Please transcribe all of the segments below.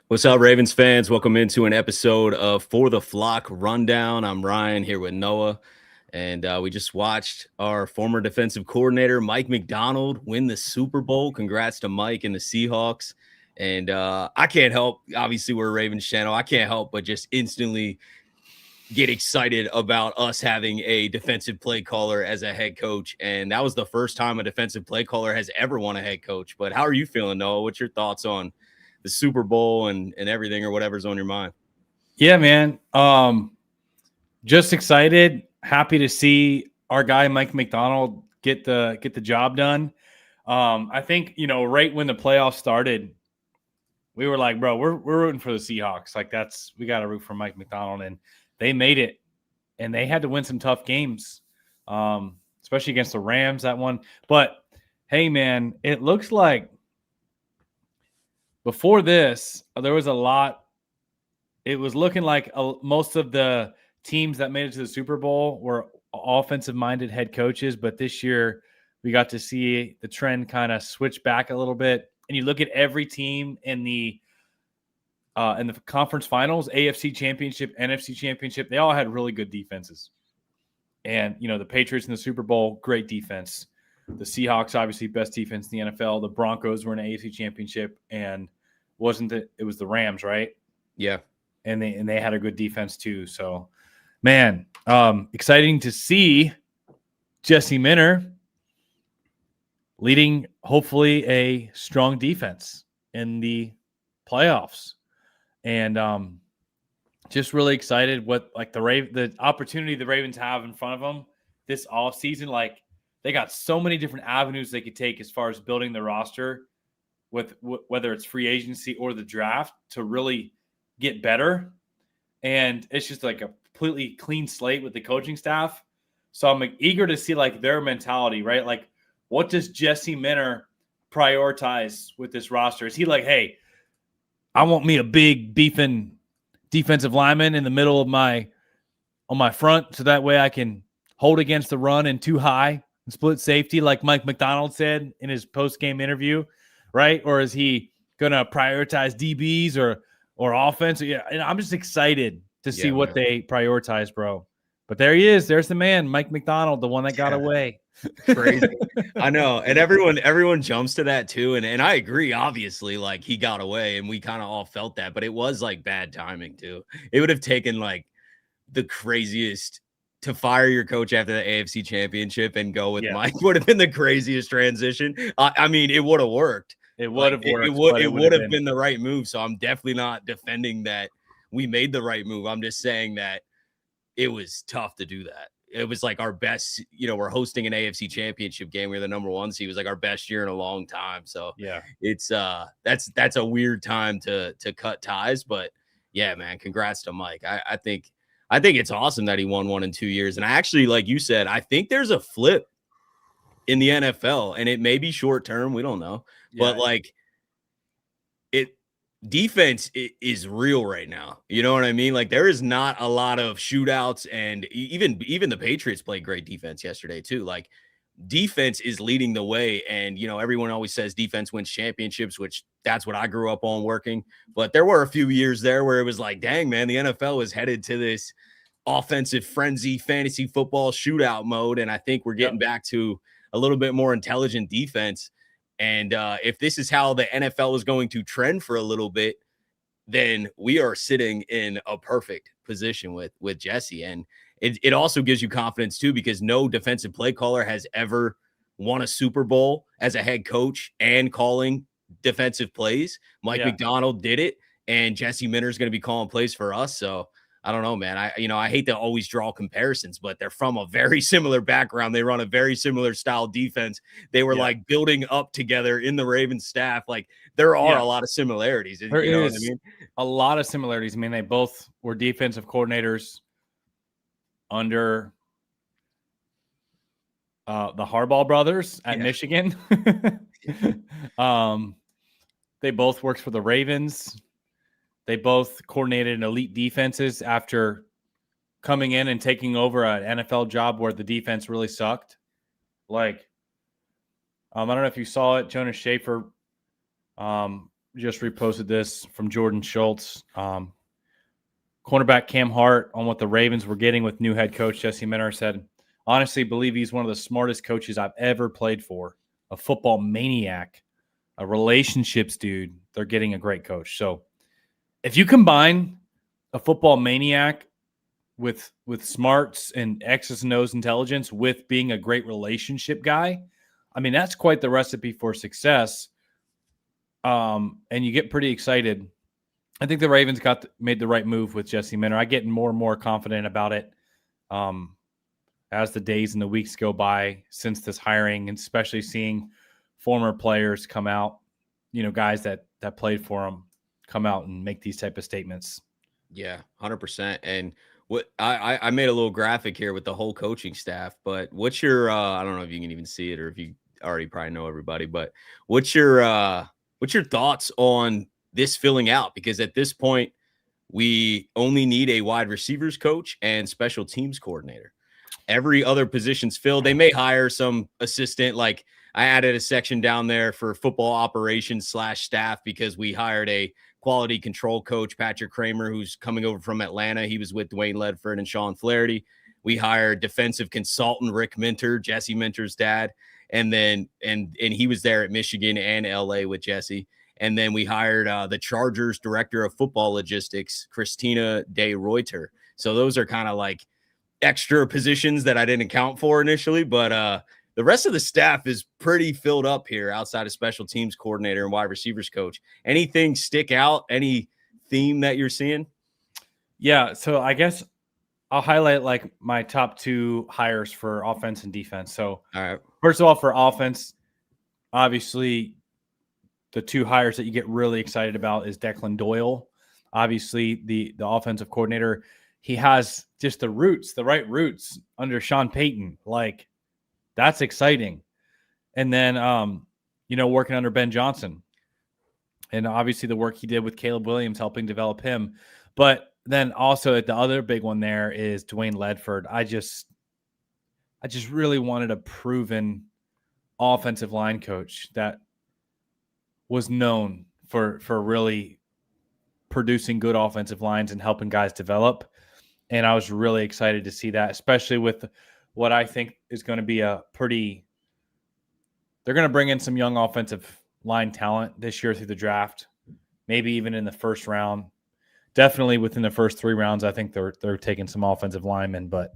What's up, Ravens fans? Welcome into an episode of For the Flock Rundown. I'm Ryan here with Noah, and we just watched our former defensive coordinator, Mike McDonald, win the Super Bowl. Congrats to Mike and the Seahawks. And I can't help, obviously, we're a Ravens channel. I can't help but just instantly get excited about us having a defensive play caller as a head coach. And that was the first time a defensive play caller has ever won a head coach. But how are you feeling, Noah? What's your thoughts on the Super Bowl and everything, or whatever's on your mind? Yeah, man. Just excited, happy to see our guy Mike McDonald get the job done. I think right when the playoffs started, we were like, bro, we're rooting for the Seahawks. Like we got to root for Mike McDonald, and they made it, and they had to win some tough games, especially against the Rams that one. But hey, man, it looks like before this there was a lot. It was looking like most of the teams that made it to the Super Bowl were offensive-minded head coaches, but this year we got to see the trend kind of switch back a little bit. And you look at every team in the conference finals, AFC Championship, NFC Championship, they all had really good defenses. And, the Patriots in the Super Bowl, great defense. The Seahawks, obviously, best defense in the NFL. The Broncos were in an AFC Championship, and it was the Rams, right? Yeah. And they had a good defense too. So, man, exciting to see Jesse Minter leading hopefully a strong defense in the playoffs, and just really excited what the opportunity the Ravens have in front of them this offseason. Like they got so many different avenues they could take as far as building the roster with whether it's free agency or the draft to really get better. And it's just like a completely clean slate with the coaching staff. So I'm eager to see their mentality, right? Like, what does Jesse Minter prioritize with this roster? Is he like, hey, I want me a big beefing defensive lineman in the middle of on my front, so that way I can hold against the run and too high and split safety, like Mike McDonald said in his post-game interview, right? Or is he going to prioritize DBs or offense? Yeah, and I'm just excited to see what they prioritize, bro. But there he is. There's the man, Mike McDonald, the one that got away. Crazy. I know. And everyone jumps to that too. And I agree, obviously, like he got away and we kind of all felt that, but it was like bad timing too. It would have taken like the craziest to fire your coach after the AFC Championship and go with Mike would have been the craziest transition. I mean, it would have worked. It would have worked. It would have been the right move. So I'm definitely not defending that we made the right move. I'm just saying that it was tough to do that. It was like our best, we're hosting an AFC Championship game. We're the number one seed. It was like our best year in a long time. So yeah, it's that's a weird time to cut ties. But yeah, man, congrats to Mike. I think it's awesome that he won 1 in 2 years. And I actually, like you said, I think there's a flip in the NFL, and it may be short term. We don't know, but like defense is real right now. You know what I mean? Like there is not a lot of shootouts, and even the Patriots played great defense yesterday too. Like defense is leading the way, and everyone always says defense wins championships, which that's what I grew up on working. But there were a few years there where it was like, dang man, the NFL is headed to this offensive frenzy, fantasy football shootout mode, and I think we're getting back to a little bit more intelligent defense. And if this is how the NFL is going to trend for a little bit, then we are sitting in a perfect position with Jesse. And it also gives you confidence too, because no defensive play caller has ever won a Super Bowl as a head coach and calling defensive plays. Mike McDonald did it, and Jesse Minter is going to be calling plays for us. So I don't know, man. I hate to always draw comparisons, but they're from a very similar background. They run a very similar style defense. They were like building up together in the Ravens staff. Like there are a lot of similarities. There is a lot of similarities. I mean, they both were defensive coordinators under the Harbaugh brothers at Michigan. They both worked for the Ravens. They both coordinated elite defenses after coming in and taking over an NFL job where the defense really sucked. Like, I don't know if you saw it. Jonas Schaefer just reposted this from Jordan Schultz. Cornerback Cam Hart on what the Ravens were getting with new head coach Jesse Minter said, honestly believe he's one of the smartest coaches I've ever played for. A football maniac, a relationships dude. They're getting a great coach. So if you combine a football maniac with smarts and X's and O's intelligence with being a great relationship guy, I mean, that's quite the recipe for success. And you get pretty excited. I think the Ravens made the right move with Jesse Minter. I get more and more confident about it as the days and the weeks go by since this hiring, and especially seeing former players come out, guys that played for them come out and make these type of statements. Yeah, 100%. And what I made a little graphic here with the whole coaching staff, but what's your I don't know if you can even see it or if you already probably know everybody, but what's your thoughts on this filling out? Because at this point, we only need a wide receivers coach and special teams coordinator. Every other position's filled. They may hire some assistant. Like I added a section down there for football operations / staff because we hired a quality control coach, Patrick Kramer, who's coming over from Atlanta. He was with Dwayne Ledford and Sean Flaherty. We hired defensive consultant Rick Minter, Jesse Minter's dad, and then and he was there at Michigan and LA with Jesse. And then we hired the Chargers director of football logistics, Christina De Reuter. So those are kind of like extra positions that I didn't account for initially, but the rest of the staff is pretty filled up here outside of special teams coordinator and wide receivers coach. Anything stick out? Any theme that you're seeing? Yeah, so I guess I'll highlight like my top 2 hires for offense and defense. So, all right. First of all, for offense, obviously the 2 hires that you get really excited about is Declan Doyle. Obviously, the offensive coordinator, he has just the right roots under Sean Payton. Like, that's exciting. And then, working under Ben Johnson. And obviously the work he did with Caleb Williams, helping develop him. But then also the other big one there is Dwayne Ledford. I just really wanted a proven offensive line coach that was known for really producing good offensive lines and helping guys develop. And I was really excited to see that, especially with what I think is going to be they're going to bring in some young offensive line talent this year through the draft, maybe even in the first round. Definitely within the first 3 rounds, I think they're taking some offensive linemen. But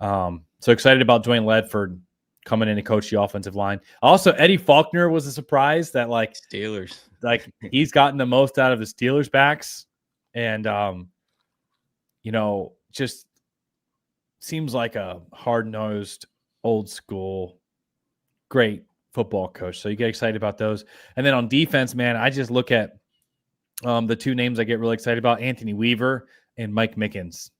so excited about Dwayne Ledford coming in to coach the offensive line. Also, Eddie Faulkner was a surprise that Steelers, he's gotten the most out of the Steelers backs, and just seems like a hard-nosed, old school, great football coach. So you get excited about those. And then on defense, man, I just look at the 2 names I get really excited about, Anthony Weaver and Mike Mickens.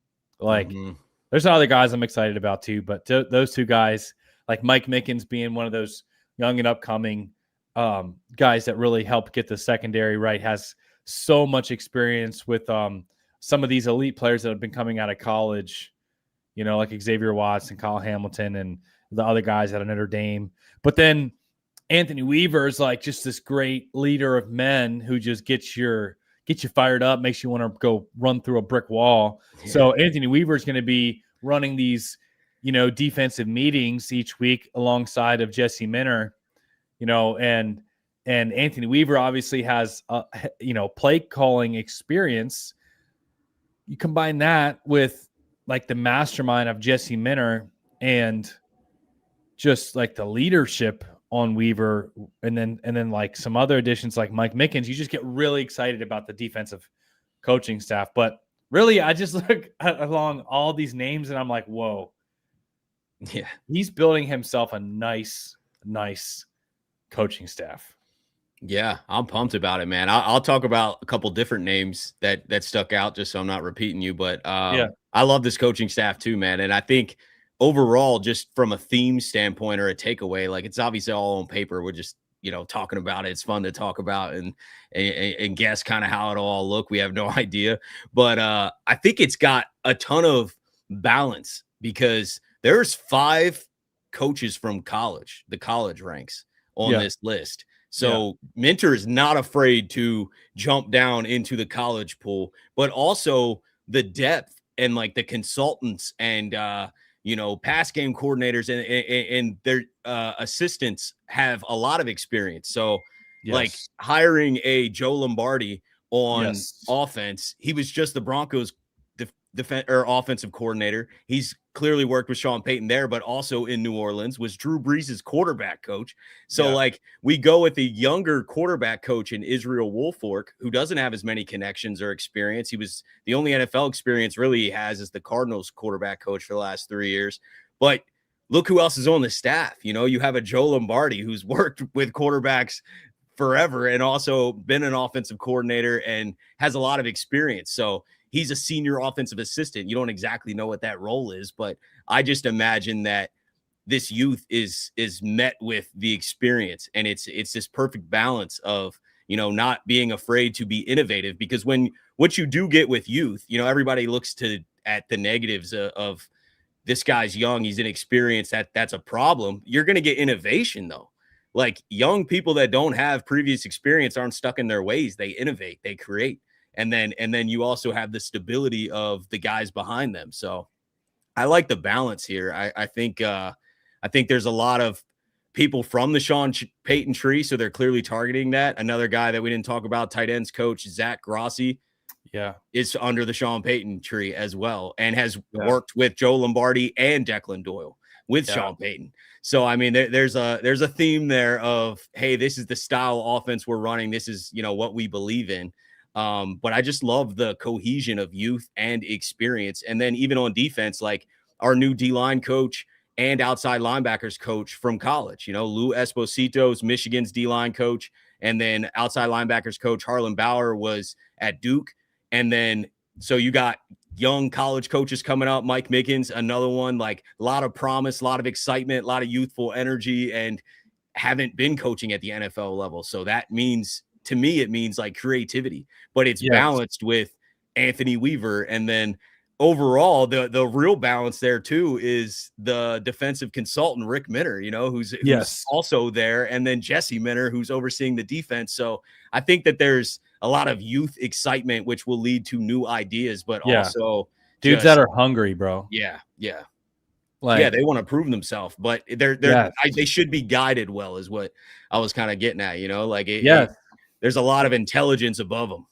There's other guys I'm excited about too, but those 2 guys, like Mike Mickens being one of those young and upcoming guys that really helped get the secondary right, has so much experience with some of these elite players that have been coming out of college, like Xavier Watts and Kyle Hamilton and the other guys at Notre Dame. But then Anthony Weaver is like just this great leader of men who just gets you fired up, makes you want to go run through a brick wall. Yeah. So Anthony Weaver is going to be running these, defensive meetings each week alongside of Jesse Minter, and Anthony Weaver obviously has, play calling experience. You combine that with like the mastermind of Jesse Minter and just like the leadership on Weaver, and then like some other additions like Mike Mickens, you just get really excited about the defensive coaching staff. But really, I just look along all these names and I'm like, whoa. Yeah. He's building himself a nice coaching staff. Yeah, I'm pumped about it, man. I'll talk about a couple different names that stuck out just so I'm not repeating you. But I love this coaching staff too, man. And I think overall, just from a theme standpoint or a takeaway, like it's obviously all on paper. We're just, talking about it. It's fun to talk about and guess kind of how it'll all look. We have no idea. But I think it's got a ton of balance because there's 5 coaches from college, the college ranks on this list. So Minter is not afraid to jump down into the college pool, but also the depth and like the consultants and pass game coordinators and their assistants have a lot of experience. So like Yes. hiring a Joe Lombardi on Yes. offense, he was just the Broncos defense or offensive coordinator. He's clearly worked with Sean Payton there, but also in New Orleans was Drew Brees' quarterback coach. So like we go with a younger quarterback coach in Israel Wolfork, who doesn't have as many connections or experience. He was the only NFL experience really he has is the Cardinals quarterback coach for the last 3 years. But look who else is on the staff. You have a Joe Lombardi who's worked with quarterbacks forever and also been an offensive coordinator and has a lot of experience. So he's a senior offensive assistant. You don't exactly know what that role is, but I just imagine that this youth is met with the experience, and it's this perfect balance of not being afraid to be innovative, because when what you do get with youth, everybody looks at the negatives of this guy's young, he's inexperienced, that's a problem. You're going to get innovation though. Like young people that don't have previous experience aren't stuck in their ways. They innovate, they create. And then you also have the stability of the guys behind them. So I like the balance here. I think there's a lot of people from the Sean Payton tree, so they're clearly targeting that. Another guy that we didn't talk about, tight ends coach Zach Grossi, is under the Sean Payton tree as well, and has worked with Joe Lombardi and Declan Doyle with Sean Payton. So I mean, there's a theme there of, hey, this is the style offense we're running. This is what we believe in. But I just love the cohesion of youth and experience. And then even on defense, like our new D-line coach and outside linebackers coach from college, Lou Esposito's Michigan's D-line coach, and then outside linebackers coach Harlan Bauer was at Duke. And then so you got young college coaches coming up, Mike Mickens, another one, like a lot of promise, a lot of excitement, a lot of youthful energy, and haven't been coaching at the NFL level. So that means, to me, it means like creativity, but it's balanced with Anthony Weaver. And then overall, the real balance there too is the defensive consultant, Rick Minner, who's also there. And then Jesse Minner, who's overseeing the defense. So I think that there's a lot of youth excitement, which will lead to new ideas, but also dudes that are hungry, bro. Yeah. Like, they want to prove themselves, but they should be guided well, is what I was kind of getting at, like there's a lot of intelligence above them.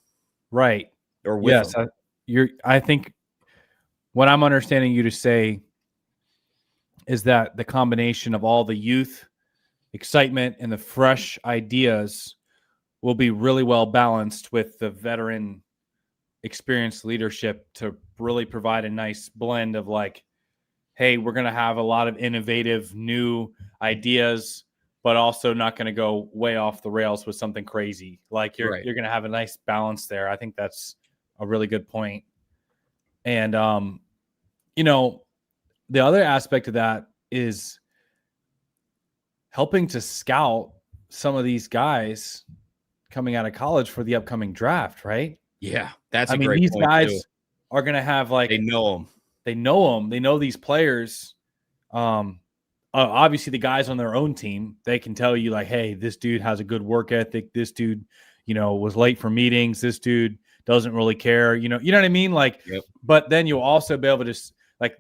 Right. Or with them. I think what I'm understanding you to say is that the combination of all the youth excitement and the fresh ideas will be really well balanced with the veteran experienced leadership to really provide a nice blend of like, hey, we're going to have a lot of innovative new ideas, but also not going to go way off the rails with something crazy. Like you're going to have a nice balance there. I think that's a really good point. And, the other aspect of that is helping to scout some of these guys coming out of college for the upcoming draft, right? Yeah, that's a great point. These guys are going to have like, they know them. They know these players. Obviously the guys on their own team, they can tell you like, hey, this dude has a good work ethic. This dude, was late for meetings. This dude doesn't really care. You know what I mean? Like, but then you'll also be able to like,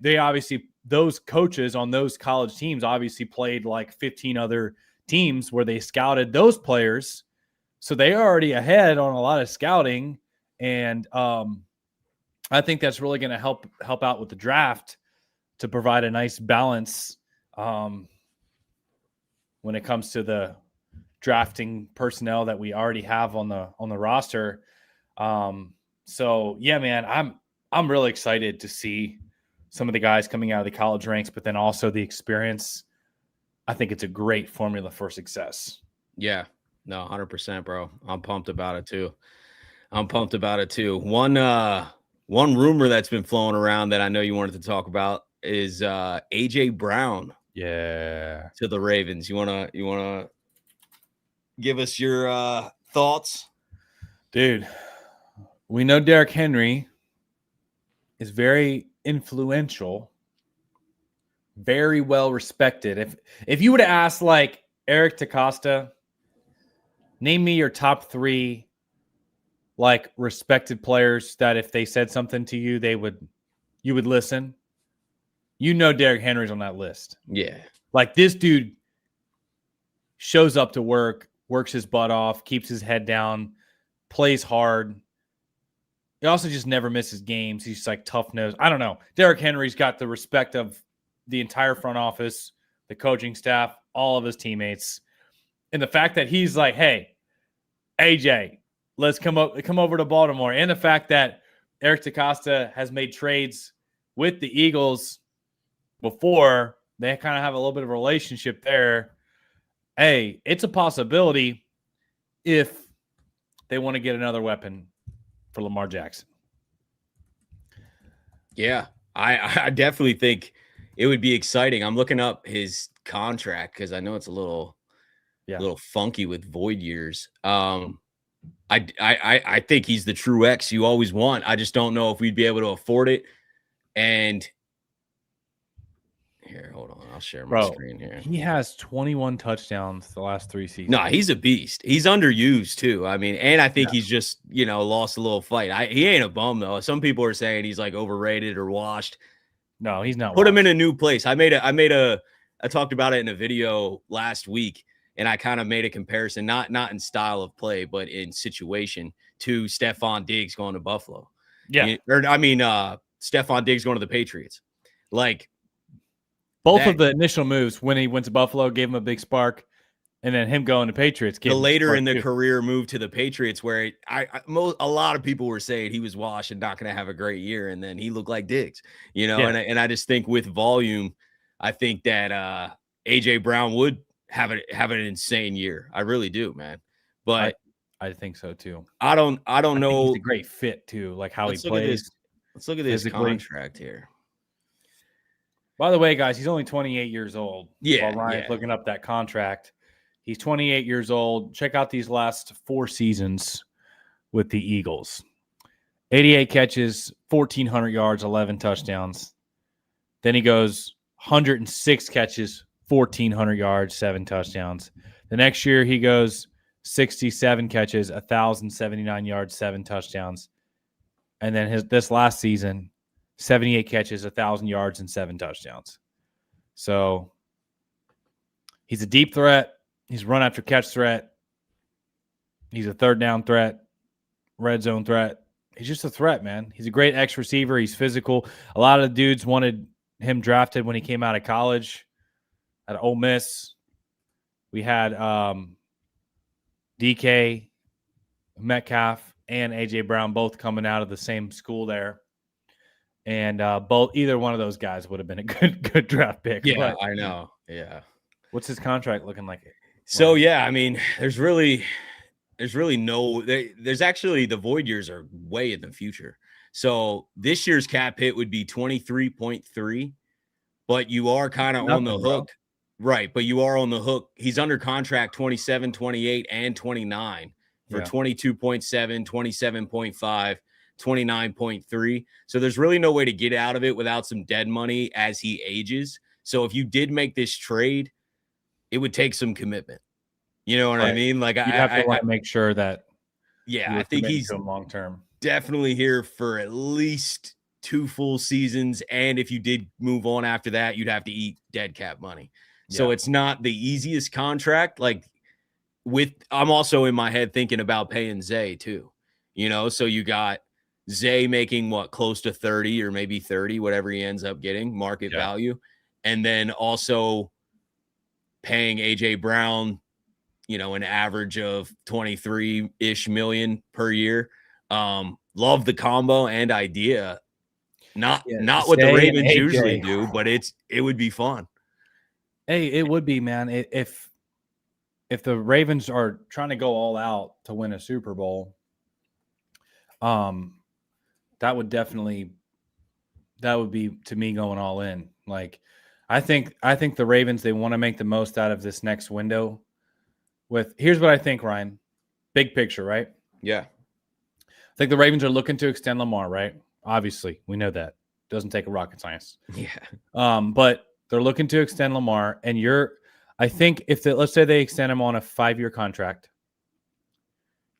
those coaches on those college teams obviously played like 15 other teams where they scouted those players. So they are already ahead on a lot of scouting. And, I think that's really going to help out with the draft to provide a nice balance when it comes to the drafting personnel that we already have on the roster. So yeah, man, I'm really excited to see some of the guys coming out of the college ranks, but then also the experience. I think it's a great formula for success. Yeah, no, 100%, bro. I'm pumped about it too. One rumor that's been flowing around that I know you wanted to talk about is AJ Brown. Yeah. To the Ravens. You wanna give us your thoughts? Dude, we know Derrick Henry is very influential, very well respected. If you would have asked like Eric DeCosta, Name me your top 3 like respected players that if they said something to you, you would listen. You know Derrick Henry's on that list. Yeah. Like this dude shows up to work, works his butt off, keeps his head down, plays hard. He also just never misses games. He's just like tough nosed. I don't know. Derrick Henry's got the respect of the entire front office, the coaching staff, all of his teammates. And the fact that he's like, hey, AJ, let's come over to Baltimore. And the fact that Eric DeCosta has made trades with the Eagles before, they kind of have a little bit of a relationship there. Hey, it's a possibility if they want to get another weapon for Lamar Jackson. Yeah, I definitely think it would be exciting. I'm looking up his contract because I know it's a little funky with void years. I think he's the true X you always want. I just don't know if we'd be able to afford it. And here, hold on, I'll share my screen here. He has 21 touchdowns the last 3 seasons. No, he's a beast. He's underused too. I mean, and I think he's just, lost a little fight. He ain't a bum though. Some people are saying he's like overrated or washed. No, he's not. Put him in a new place. I talked about it in a video last week, and I kind of made a comparison, not in style of play, but in situation to Stephon Diggs going to Buffalo. Yeah. Stephon Diggs going to the Patriots. Like, both of the initial moves when he went to Buffalo gave him a big spark, and then him going to Patriots. The later in the career move to the Patriots, where a lot of people were saying he was washed and not going to have a great year, and then he looked like Diggs, And I just think with volume, I think that AJ Brown would have an insane year. I really do, man. But I think so too. I don't know. He's a great fit too, like how he plays. Let's look at this contract here. By the way, guys, he's only 28 years old. Yeah. While Ryan's looking up that contract. He's 28 years old. Check out these last 4 seasons with the Eagles. 88 catches, 1,400 yards, 11 touchdowns. Then he goes 106 catches, 1,400 yards, 7 touchdowns. The next year he goes 67 catches, 1,079 yards, 7 touchdowns. And then this last season, 78 catches, 1,000 yards, and 7 touchdowns. So he's a deep threat. He's a run after catch threat. He's a third down threat, red zone threat. He's just a threat, man. He's a great X receiver. He's physical. A lot of dudes wanted him drafted when he came out of college at Ole Miss. We had DK Metcalf and AJ Brown both coming out of the same school there. And either one of those guys would have been a good draft pick. Yeah, I know. Yeah. What's his contract looking like? So yeah, I mean, there's actually the void years are way in the future. So this year's cap hit would be 23.3, but you are kind of on the hook. Right, but you are on the hook. He's under contract 27, 28, and 29 for 22.7, 27.5. 29.3. So there's really no way to get out of it without some dead money as he ages. So if you did make this trade, it would take some commitment. You know what I mean? Like, you have to make sure that. Yeah, I think he's long term. Definitely here for at least 2 full seasons. And if you did move on after that, you'd have to eat dead cap money. Yeah. So it's not the easiest contract. Like I'm also in my head thinking about paying Zay too. So you got Zay making close to 30 or maybe 30, whatever he ends up getting, market value. And then also paying AJ Brown, an average of 23-ish million per year. Love the combo and idea. Not what the Ravens usually do, but it would be fun. Hey, it would be, man. If the Ravens are trying to go all out to win a Super Bowl, that would be to me going all in. Like, I think the Ravens, they want to make the most out of this next window. Here's what I think, Ryan. Big picture, right? Yeah. I think the Ravens are looking to extend Lamar, right? Obviously, we know that. Doesn't take a rocket science. Yeah. But they're looking to extend Lamar, and I think let's say they extend him on a 5-year contract,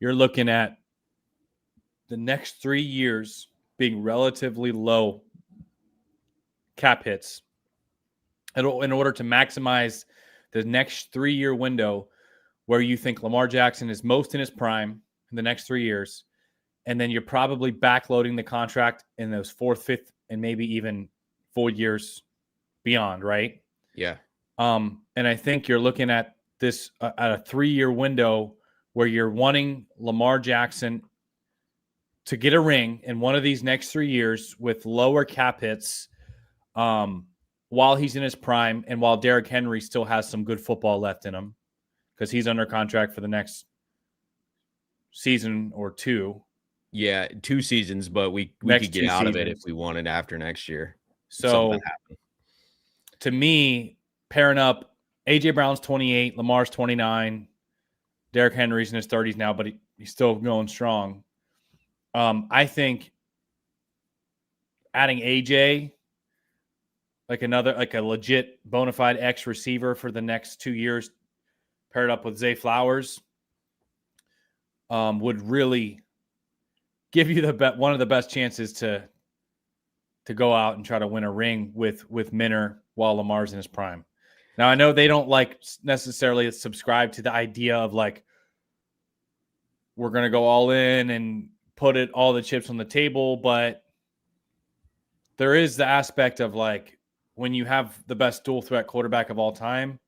you're looking at the next 3 years being relatively low cap hits in order to maximize the next 3-year window where you think Lamar Jackson is most in his prime in the next 3 years. And then you're probably backloading the contract in those 4th, 5th, and maybe even 4 years beyond, right? Yeah. And I think you're looking at this at a 3-year window where you're wanting Lamar Jackson to get a ring in one of these next 3 years with lower cap hits, while he's in his prime and while Derrick Henry still has some good football left in him because he's under contract for the next season or 2. Yeah, 2 seasons, but we could get out of it if we wanted after next year. So to me, pairing up AJ Brown's 28, Lamar's 29, Derrick Henry's in his 30s now, but he's still going strong. I think adding AJ, like a legit bona fide X receiver for the next 2 years, paired up with Zay Flowers, would really give you one of the best chances to go out and try to win a ring with Minner while Lamar's in his prime. Now, I know they don't like necessarily subscribe to the idea of like, we're going to go all in and put all the chips on the table, but there is the aspect of like, when you have the best dual threat quarterback of all time,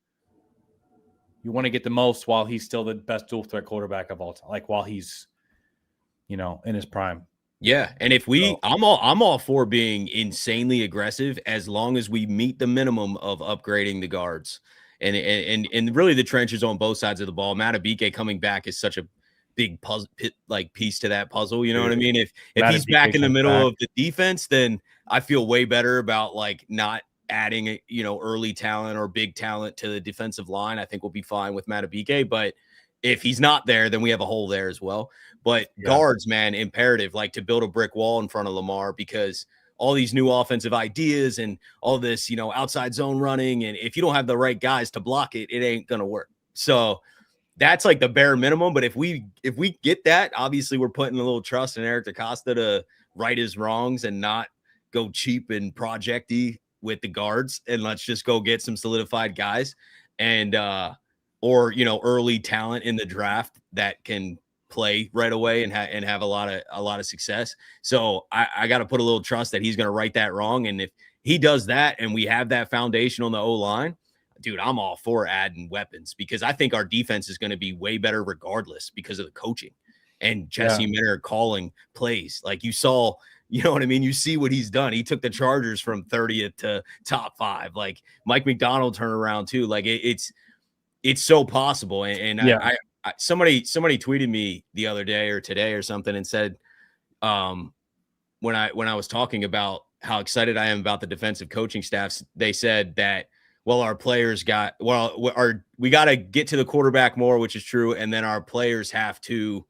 you want to get the most while he's still the best dual threat quarterback of all time, like while he's, in his prime. Yeah, and if I'm all for being insanely aggressive as long as we meet the minimum of upgrading the guards and really the trenches on both sides of the ball. Matabike coming back is such a big puzzle, like piece to that puzzle. You know what I mean? If he's back in the middle of the defense, then I feel way better about like not adding early talent or big talent to the defensive line. I think we'll be fine with Matabike, but if he's not there, then we have a hole there as well. But guards, man, imperative, like to build a brick wall in front of Lamar, because all these new offensive ideas and all this, outside zone running, and if you don't have the right guys to block it, it ain't going to work. So that's like the bare minimum. But if we get that, obviously we're putting a little trust in Eric DaCosta to right his wrongs and not go cheap and projecty with the guards. And let's just go get some solidified guys and, or early talent in the draft that can play right away and have a lot of success. So I got to put a little trust that he's going to right that wrong. And if he does that and we have that foundation on the O-line, dude, I'm all for adding weapons, because I think our defense is going to be way better regardless because of the coaching and Jesse Minner calling plays. Like you saw, you know what I mean? You see what he's done. He took the Chargers from 30th to top 5. Like Mike McDonald turned around too. Like it's so possible. And I somebody tweeted me the other day or today or something and said, when I was talking about how excited I am about the defensive coaching staffs, they said that, well, our players we got to get to the quarterback more, which is true. And then our players have to,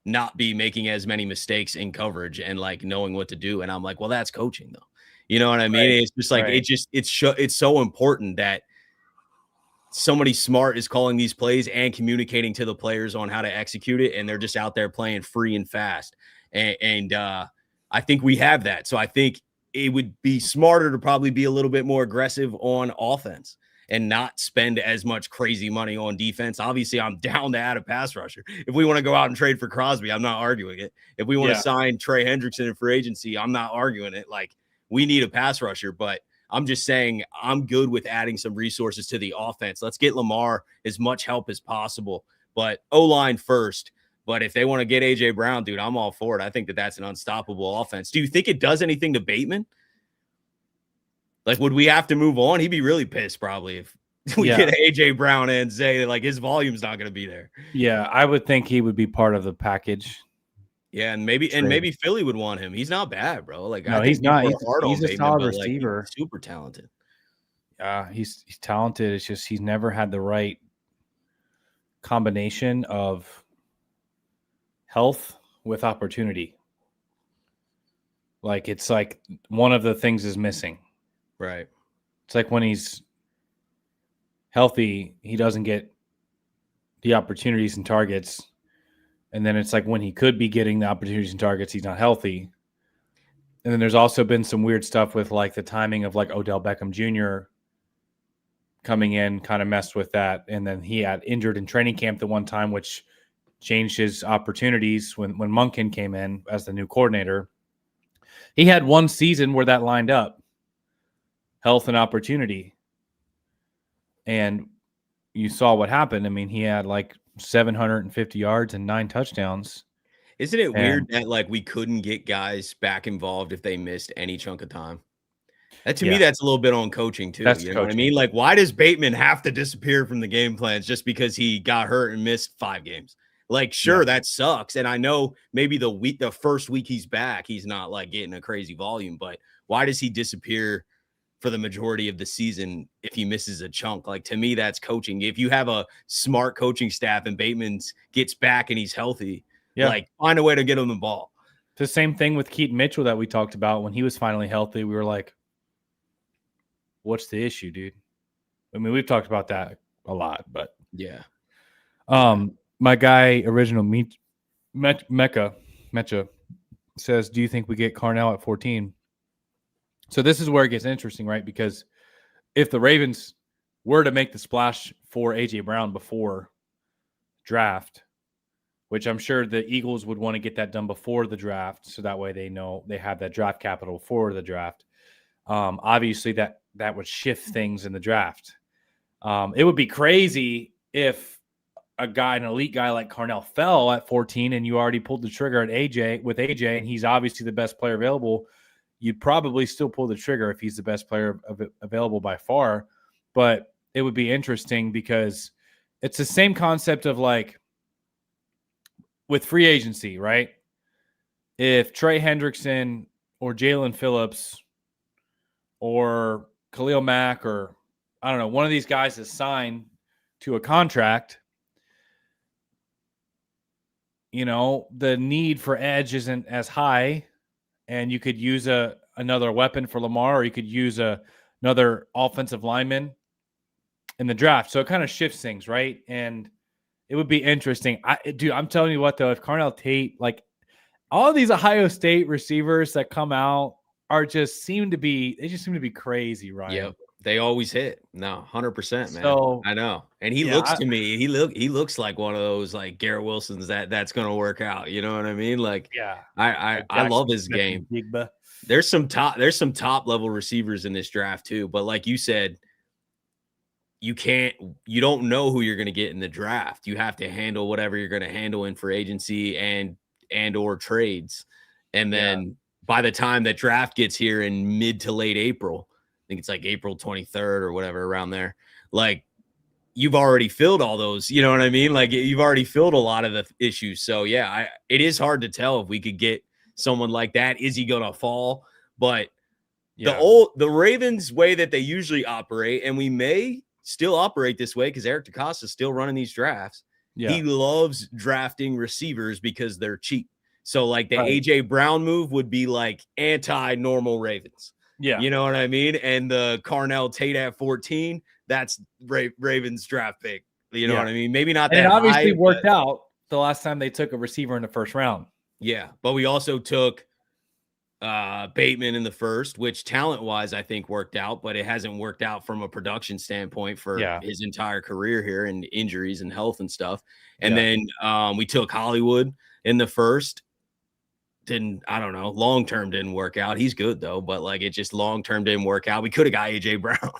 not be making as many mistakes in coverage and like knowing what to do. And I'm like, well, that's coaching though. You know what I mean? Right. It's just like, it's so important that somebody smart is calling these plays and communicating to the players on how to execute it. And they're just out there playing free and fast. And I think we have that. So I think it would be smarter to probably be a little bit more aggressive on offense and not spend as much crazy money on defense. Obviously, I'm down to add a pass rusher. If we want to go out and trade for Crosby, I'm not arguing it. If we want to sign Trey Hendrickson in free agency, I'm not arguing it. Like, we need a pass rusher, but I'm just saying I'm good with adding some resources to the offense. Let's get Lamar as much help as possible, but O-line first. But if they want to get A.J. Brown, dude, I'm all for it. I think that that's an unstoppable offense. Do you think it does anything to Bateman? Like, would we have to move on? He'd be really pissed probably if we get A.J. Brown and say, like, his volume's not going to be there. Yeah, I would think he would be part of the package. Yeah, and maybe Philly would want him. He's not bad, bro. Like, no, he's not. He's a solid receiver. Like, super talented. He's talented. It's just he's never had the right combination of health with opportunity. Like, it's like one of the things is missing. Right. It's like when he's healthy, he the opportunities and targets. And then it's like when he could be getting the opportunities and targets, he's not healthy. And then there's also been some weird stuff with like the timing of like Odell Beckham Jr. coming in kind of messed with that. And then he had injured in training camp the one time, which changed his opportunities when Monken came in as the new coordinator. He had one season where that lined up, health and opportunity. And you saw what happened. I mean, he had like 750 yards and 9 touchdowns. Isn't it weird that like we couldn't get guys back involved if they missed any chunk of time? That to me, that's a little bit on coaching too. That's You know what I coaching. mean? Like, why does Bateman have to disappear from the game plans just because he got hurt and missed 5 games? Like, sure, that sucks. And I know maybe the first week he's back, he's not like getting a crazy volume, but why does he disappear for the majority of the season if he misses a chunk? Like, to me, that's coaching. If you have a smart coaching staff and Bateman's gets back and he's healthy, like find a way to get him the ball. The same thing with Keaton Mitchell that we talked about when he was finally healthy. We were like, what's the issue, dude? I mean, we've talked about that a lot, but yeah. My guy, original Mecha says, do you think we get Carnell at 14? So this is where it gets interesting, right? Because if the Ravens were to make the splash for A.J. Brown before draft, which I'm sure the Eagles would want to get that done before the draft, so that way they know they have that draft capital for the draft. Obviously, that would shift things in the draft. It would be crazy if an elite guy like Carnell fell at 14 and you already pulled the trigger at AJ, and he's obviously the best player available. You'd probably still pull the trigger if he's the best player available by far. But it would be interesting because it's the same concept of like with free agency, right? If Trey Hendrickson or Jalen Phillips or Khalil Mack or I don't know, one of these guys is signed to a contract, you know, the need for edge isn't as high, and you could use another weapon for Lamar, or you could use another offensive lineman in the draft. So it kind of shifts things, right? And it would be interesting. I'm telling you what, though, if Carnell Tate, like all of these Ohio State receivers that come out just seem to be crazy, right? Yep. They always hit. No, 100%, man. So, I know. And he looks to me, he looks like one of those like Garrett Wilsons that's going to work out. You know what I mean? Like, I love his game. There's some top level receivers in this draft too. But like you said, you don't know who you're going to get in the draft. You have to handle whatever you're going to handle in free agency and or trades. And then by the time that draft gets here in mid to late April, I think it's like April 23rd or whatever around there, like you've already filled all those, you know what I mean? Like you've already filled a lot of the issues. So yeah, it is hard to tell if we could get someone like that. Is he going to fall? But the Ravens way that they usually operate, and we may still operate this way because Eric DeCosta is still running these drafts. Yeah. He loves drafting receivers because they're cheap. So like the A.J. Brown move would be like anti-normal Ravens. Yeah. You know what I mean? And the Carnell Tate at 14, that's Ravens draft pick. You know what I mean? Maybe not that. And it obviously worked out the last time they took a receiver in the first round. Yeah. But we also took Bateman in the first, which talent-wise I think worked out, but it hasn't worked out from a production standpoint for his entire career here, and injuries and health and stuff. And then we took Hollywood in the first. I don't know, long-term didn't work out. He's good though, but like it just long-term didn't work out. We could have got A.J. Brown.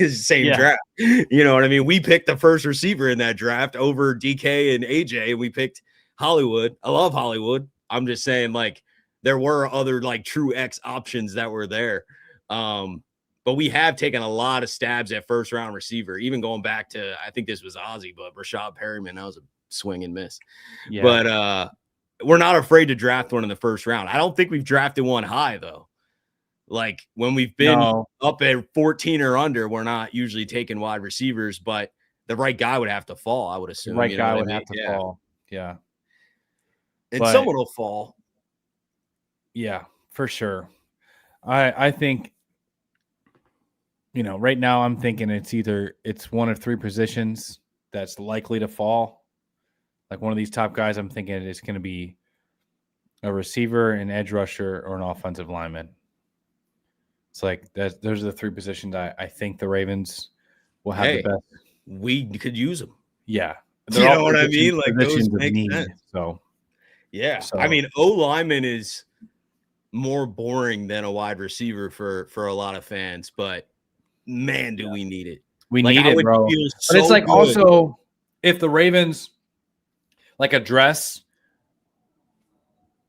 Same draft. You know what I mean? We picked the first receiver in that draft over DK and AJ, and we picked Hollywood. I love Hollywood. I'm just saying, like, there were other like true X options that were there. But we have taken a lot of stabs at first round receiver, even going back to, I think this was Ozzie, but Rashad Perryman, that was a swing and miss. But we're not afraid to draft one in the first round. I don't think we've drafted one high though. Like when we've been up at 14 or under, we're not usually taking wide receivers, but the right guy would have to fall, I would assume. The right guy would have to fall. Yeah. And someone will fall. Yeah, for sure. I think, you know, right now I'm thinking it's one of 3 positions that's likely to fall. Like one of these top guys, I'm thinking it's going to be a receiver, an edge rusher, or an offensive lineman. It's like those are the three positions I think the Ravens will have the best. We could use them. Yeah. You know what I mean? Like those of make need. sense. So, yeah. I mean, O-lineman is more boring than a wide receiver for a lot of fans, but man, do we need it. We need it, bro. But it's like also if the Ravens like address,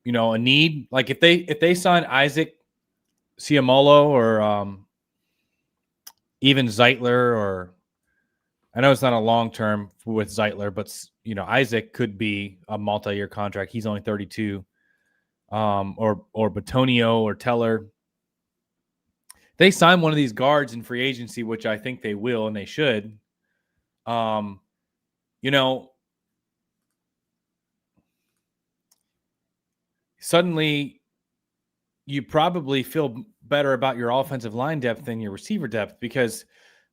a need, like if they sign Isaac Ciamolo or even Zeitler, or I know it's not a long term with Zeitler, but Isaac could be a multi-year contract. He's only 32. Or Batonio or Teller. They sign one of these guards in free agency, which I think they will and they should. Suddenly you probably feel better about your offensive line depth than your receiver depth, because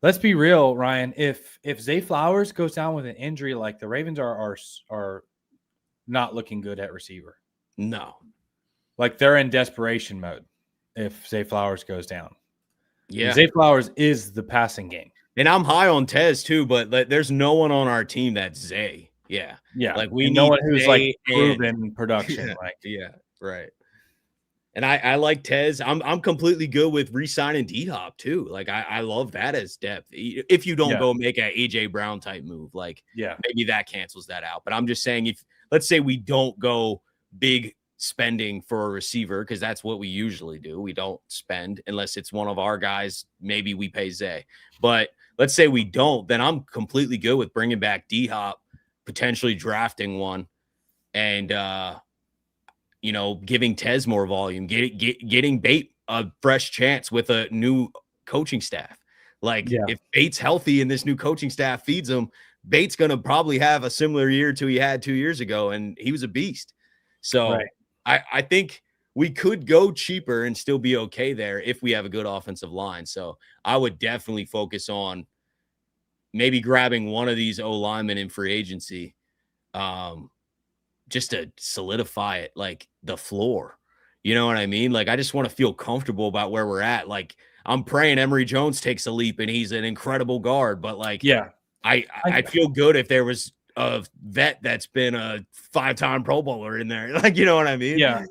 let's be real, Ryan, if Zay Flowers goes down with an injury, like the Ravens are not looking good at receiver. No. Like they're in desperation mode if Zay Flowers goes down. Yeah. And Zay Flowers is the passing game. And I'm high on Tez too, but there's no one on our team that's Zay. Yeah. Yeah. Like we need no one who's like proven production. Yeah, like yeah, right. And I like Tez. I'm completely good with re-signing D-Hop too. Like I love that as depth. If you don't go make an AJ Brown type move, like maybe that cancels that out. But I'm just saying, if let's say we don't go big spending for a receiver, because that's what we usually do. We don't spend unless it's one of our guys. Maybe we pay Zay. But let's say we don't, then I'm completely good with bringing back D-Hop, potentially drafting one, and giving Tez more volume, getting Bate a fresh chance with a new coaching staff. Like if Bate's healthy and this new coaching staff feeds him, Bate's going to probably have a similar year to he had 2 years ago, and he was a beast. So I think we could go cheaper and still be okay there if we have a good offensive line. So I would definitely focus on maybe grabbing one of these O-linemen in free agency, just to solidify it, like the floor. You know what I mean? Like I just want to feel comfortable about where we're at. Like I'm praying Emory Jones takes a leap and he's an incredible guard, but like I feel good if there was a vet that's been a 5-time Pro Bowler in there. Like, you know what I mean? Yeah.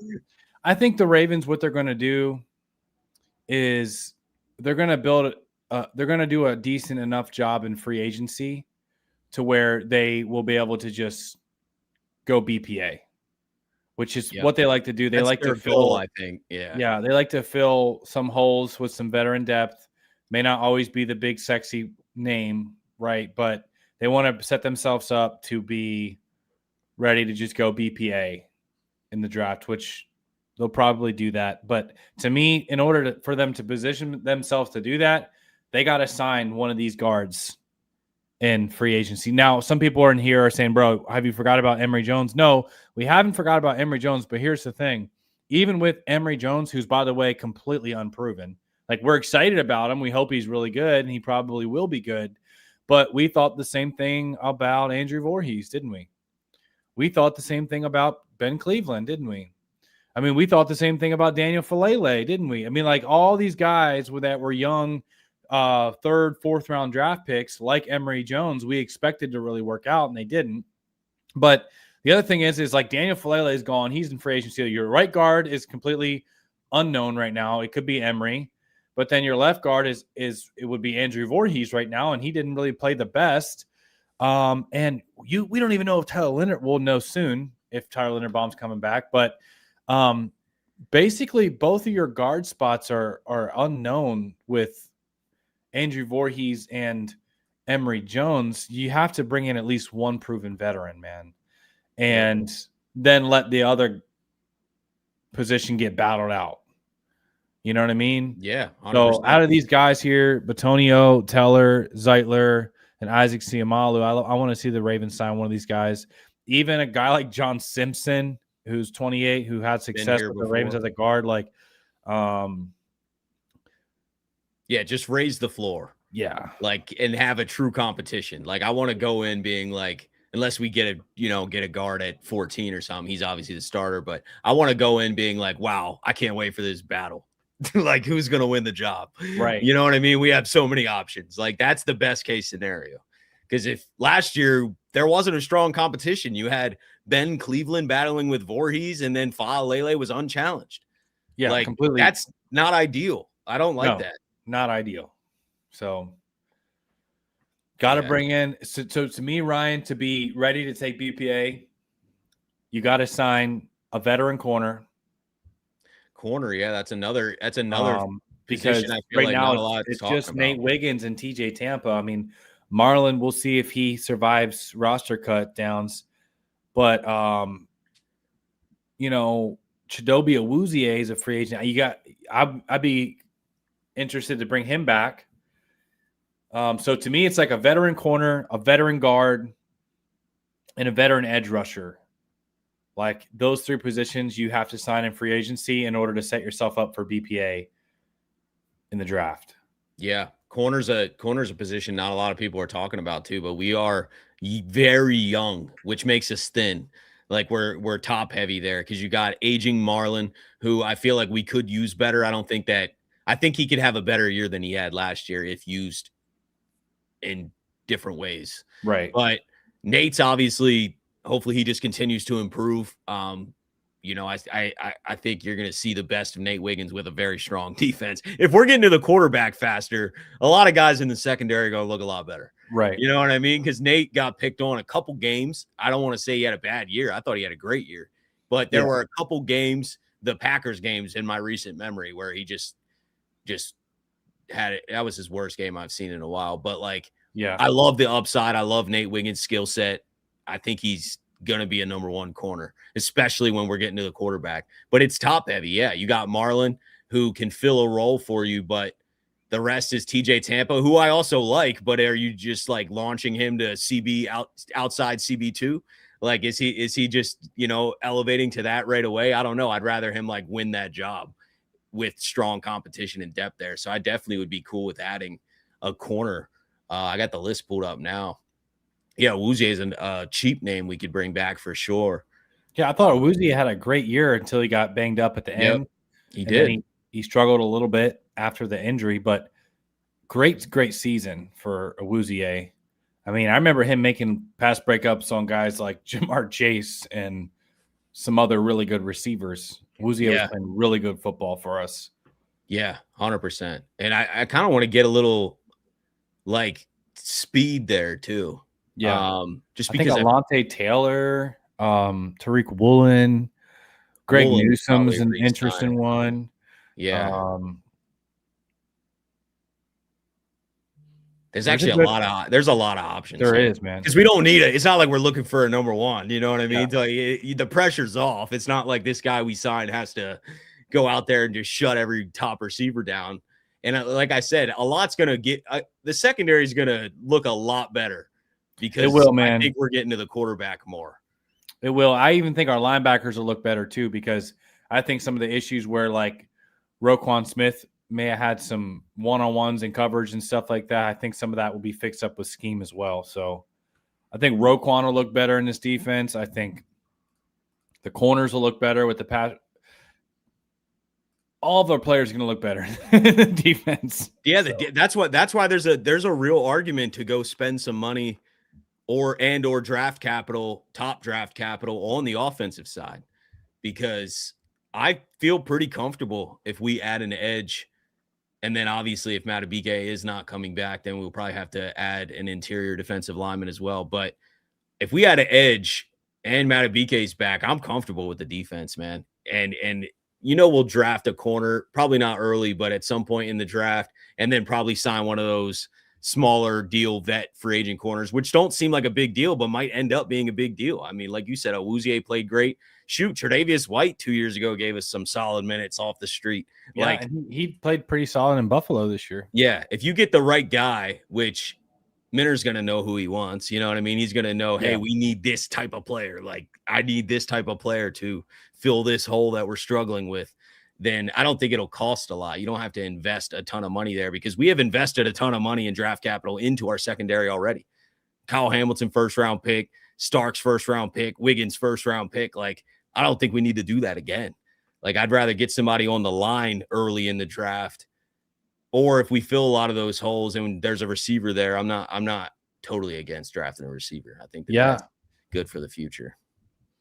I think the Ravens, what they're going to do is they're going to do a decent enough job in free agency to where they will be able to just go BPA, which is what they like to do. They like to fill, I think. Yeah. They like to fill some holes with some veteran depth. May not always be the big, sexy name, right? But they want to set themselves up to be ready to just go BPA in the draft, which they'll probably do that. But to me, in order for them to position themselves to do that, they got to sign one of these guards in free agency. Now, some people in here are saying, bro, have you forgot about Emory Jones? No, we haven't forgot about Emory Jones. But here's the thing. Even with Emory Jones, who's, by the way, completely unproven, like we're excited about him. We hope he's really good, and he probably will be good. But we thought the same thing about Andrew Voorhees, didn't we? We thought the same thing about Ben Cleveland, didn't we? I mean, we thought the same thing about Daniel Falele, didn't we? I mean, like all these guys that were young, third, fourth round draft picks like Emory Jones, we expected to really work out, and they didn't. But the other thing is like Daniel Falele is gone. He's in free agency. Your right guard is completely unknown right now. It could be Emory. But then your left guard it would be Andrew Voorhees right now, and he didn't really play the best. And we don't even know if Tyler Leonard, we'll know soon if Tyler Linderbaum's coming back. But basically, both of your guard spots are unknown with Andrew Voorhees and Emory Jones. You have to bring in at least one proven veteran, man, and then let the other position get battled out. You know what I mean? Yeah. 100%. So out of these guys here, Batonio, Teller, Zeitler, and Isaac Ciamalo, I want to see the Ravens sign one of these guys. Even a guy like John Simpson, who's 28, who had success with the Ravens as a guard, like, just raise the floor. like, and have a true competition. Like, I want to go in being like, unless we get a guard at 14 or something, he's obviously the starter, but I want to go in being like, wow, I can't wait for this battle. Like, who's going to win the job? Right. You know what I mean? We have so many options. Like, that's the best case scenario. Because if last year there wasn't a strong competition, you had Ben Cleveland battling with Voorhees, and then Faalele was unchallenged. Yeah, Like, completely. that's not ideal. I don't like that. Not ideal. So got to bring in. So to me, Ryan, to be ready to take BPA, you got to sign a veteran corner. Yeah, that's another because position I feel right like now not a lot it's talking just about. Nate Wiggins and TJ Tampa. I mean, Marlon, we'll see if he survives roster cut downs, but Chidobe Awuzie is a free agent. I'd be interested to bring him back. So to me, it's like a veteran corner, a veteran guard, and a veteran edge rusher. Like, those three positions you have to sign in free agency in order to set yourself up for BPA in the draft. Yeah, corner's a position not a lot of people are talking about too, but we are very young, which makes us thin. Like, we're top heavy there because you got aging Marlon, who I feel like we could use better. I think he could have a better year than he had last year if used in different ways. Right. But Nate's obviously, hopefully he just continues to improve. I think you're going to see the best of Nate Wiggins with a very strong defense. If we're getting to the quarterback faster, a lot of guys in the secondary are going to look a lot better. Right. You know what I mean? Because Nate got picked on a couple games. I don't want to say he had a bad year. I thought he had a great year. But there were a couple games, the Packers games in my recent memory, where he just had it. That was his worst game I've seen in a while. But I love the upside. I love Nate Wiggins' skill set. I think he's going to be a number one corner, especially when we're getting to the quarterback. But it's top heavy. Yeah, you got Marlon, who can fill a role for you, but the rest is TJ Tampa, who I also like. But are you just like launching him to outside CB2? Like, is he just elevating to that right away? I don't know. I'd rather him win that job with strong competition and depth there. So I definitely would be cool with adding a corner. I got the list pulled up now. Yeah, Awuzie is a cheap name we could bring back for sure. Yeah, I thought Awuzie had a great year until he got banged up at the end. He did. Then he struggled a little bit after the injury, but great season for Awuzie. I mean, I remember him making pass breakups on guys like Jamar Chase and some other really good receivers. Awuzie was playing really good football for us. Yeah, 100%. And I kind of want to get a little speed there too. Yeah. Just I because think Alontae Taylor, Tariq Woolen, Greg Newsom's an interesting one. Yeah. There's actually there's a lot of options. There is, man. Because we don't need it. It's not like we're looking for a number one. You know what I mean? Yeah. The pressure's off. It's not like this guy we signed has to go out there and just shut every top receiver down. And like I said, a lot's going to get the secondary is going to look a lot better because it will, man. I think we're getting to the quarterback more. It will. I even think our linebackers will look better too, because I think some of the issues where Roquan Smith may have had some one-on-ones and coverage and stuff like that, I think some of that will be fixed up with scheme as well. So I think Roquan will look better in this defense. I think the corners will look better with the pass. All of our players are going to look better in the defense. Yeah, that's why there's a real argument to go spend some money or draft capital, top draft capital on the offensive side, because I feel pretty comfortable if we add an edge. And then obviously if Matabike is not coming back, then we'll probably have to add an interior defensive lineman as well. But if we had an edge and Matabike's back, I'm comfortable with the defense, man. And we'll draft a corner, probably not early, but at some point in the draft, and then probably sign one of those smaller deal vet free agent corners, which don't seem like a big deal, but might end up being a big deal. I mean, like you said, Awuzie played great. Shoot, Tre'Davious White 2 years ago gave us some solid minutes off the street. Yeah, and he played pretty solid in Buffalo this year. Yeah, if you get the right guy, which Minter's going to know who he wants. You know what I mean? He's going to know, hey, we need this type of player. Like, I need this type of player to fill this hole that we're struggling with. then I don't think it'll cost a lot. You don't have to invest a ton of money there because we have invested a ton of money in draft capital into our secondary already. Kyle Hamilton, first round pick, Starks, first round pick, Wiggins, first round pick. Like, I don't think we need to do that again. Like, I'd rather get somebody on the line early in the draft. Or if we fill a lot of those holes and there's a receiver there, I'm not totally against drafting a receiver. I think that's good for the future.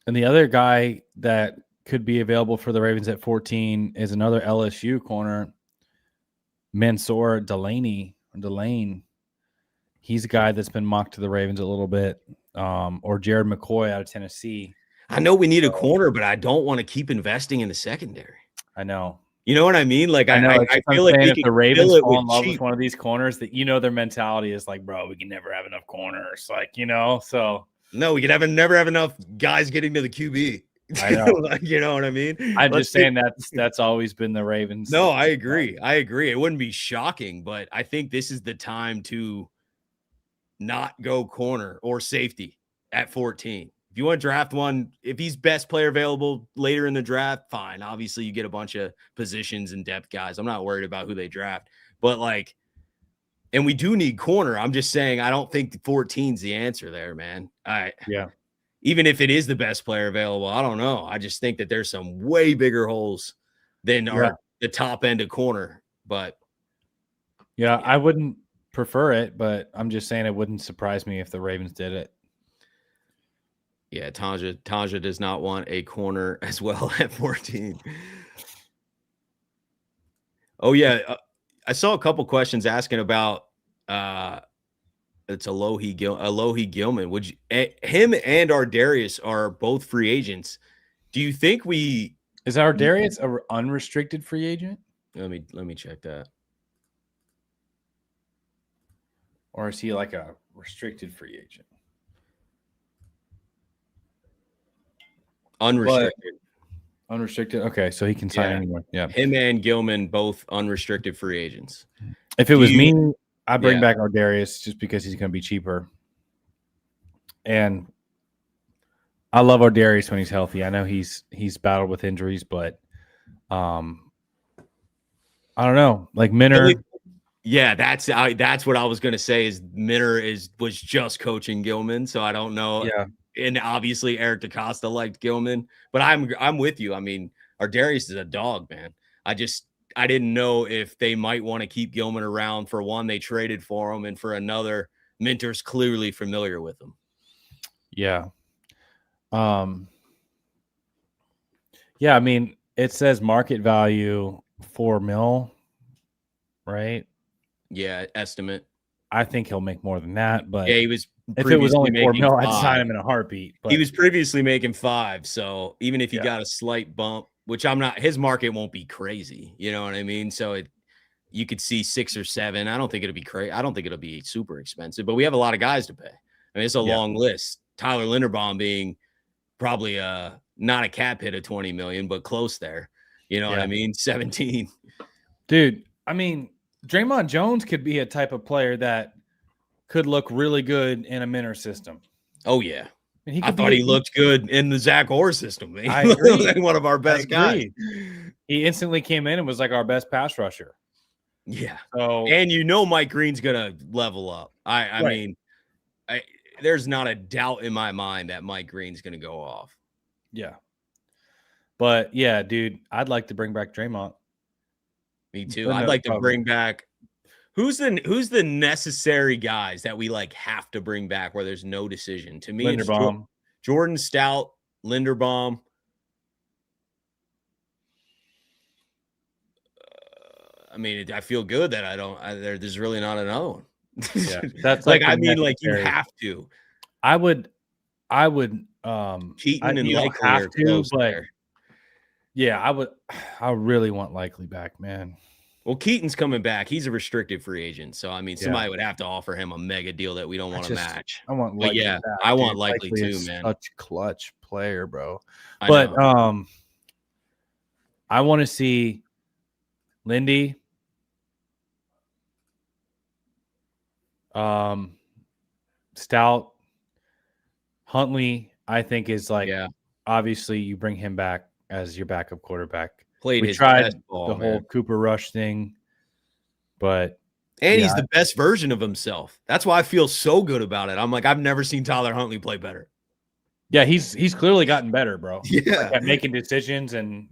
And the other guy that could be available for the Ravens at 14 is another LSU corner, Mansour Delane. He's a guy that's been mocked to the Ravens a little bit, or Jared McCoy out of Tennessee. I know we need a corner, but I don't want to keep investing in the secondary. I know. You know what I mean? Like, I feel like if the Ravens fall in love cheap. with one of these corners, that their mentality is like, bro, we can never have enough corners. Like, so no, we could never have enough guys getting to the QB. I know. You know what I mean? I'm just saying that's always been the Ravens. No, I agree. It wouldn't be shocking, but I think this is the time to not go corner or safety at 14. If you want to draft one, if he's best player available later in the draft, fine. Obviously, you get a bunch of positions and depth guys. I'm not worried about who they draft, but like, and we do need corner. I'm just saying, I don't think 14 is the answer there, man. Even if it is the best player available, I don't know. I just think that there's some way bigger holes than the top end of corner. But I wouldn't prefer it, but I'm just saying it wouldn't surprise me if the Ravens did it. Yeah, Tanja does not want a corner as well at 14. Oh, yeah. I saw a couple questions asking about it's Alohi Gilman. Would you, him and Ardarius are both free agents. Do you think is Ardarius an unrestricted free agent? Let me check that. Or is he like a restricted free agent? Unrestricted. Okay, so he can sign anywhere. Yeah. Him and Gilman both unrestricted free agents. If it was me, I'd bring back Ardarius just because he's going to be cheaper. And I love Ardarius when he's healthy. I know he's battled with injuries, but I don't know. Like Minner. Yeah, that's what I was going to say is Minner was just coaching Gilman, so I don't know. Yeah. And obviously Eric DaCosta liked Gilman, but I'm with you. I mean, Ardarius is a dog, man. I didn't know if they might want to keep Gilman around. For one, they traded for him, and for another, Minter's clearly familiar with him. Yeah. Yeah, I mean, it says market value $4 million, right? Yeah, estimate. I think he'll make more than that, but he was. If it was only $4 million, I'd sign him in a heartbeat. But he was previously making $5 million, so even if he got a slight bump, which his market won't be crazy. You know what I mean? So you could see 6 or 7. I don't think it'll be crazy. I don't think it'll be super expensive, but we have a lot of guys to pay. I mean, it's a long list. Tyler Linderbaum being probably not a cap hit of 20 million, but close there. You know what I mean? 17. Dude, I mean, Draymond Jones could be a type of player that could look really good in a Minner system. Oh, yeah. And I thought he looked good in the Zach Orr system. I agree. One of our best guys. He instantly came in and was like our best pass rusher. Yeah. So, and Mike Green's going to level up. I mean, there's not a doubt in my mind that Mike Green's going to go off. Yeah. But, yeah, dude, I'd like to bring back Draymond. Me too. I'd like to bring back who's the necessary guys that we like have to bring back where there's no decision. To me, Linderbaum. It's Jordan Stout, Linderbaum. I mean, I feel good that there's really not another one. Yeah, that's like I mean, like you have to. I would. Keaton and Likely have to, but there. Yeah, I would. I really want Likely back, man. Well, Keaton's coming back. He's a restricted free agent. So, I mean, somebody would have to offer him a mega deal that we don't want to match. I want Likely back. I want Likely too, man. Such clutch player, bro. But I want to see Lindy, Stout, Huntley, I think is like, obviously you bring him back as your backup quarterback. Played We his tried best ball, the whole man. Cooper Rush thing, but And yeah, he's the best version of himself. That's why I feel so good about it. I'm like, I've never seen Tyler Huntley play better. yeah, he's clearly gotten better, bro. Yeah. Like at making decisions and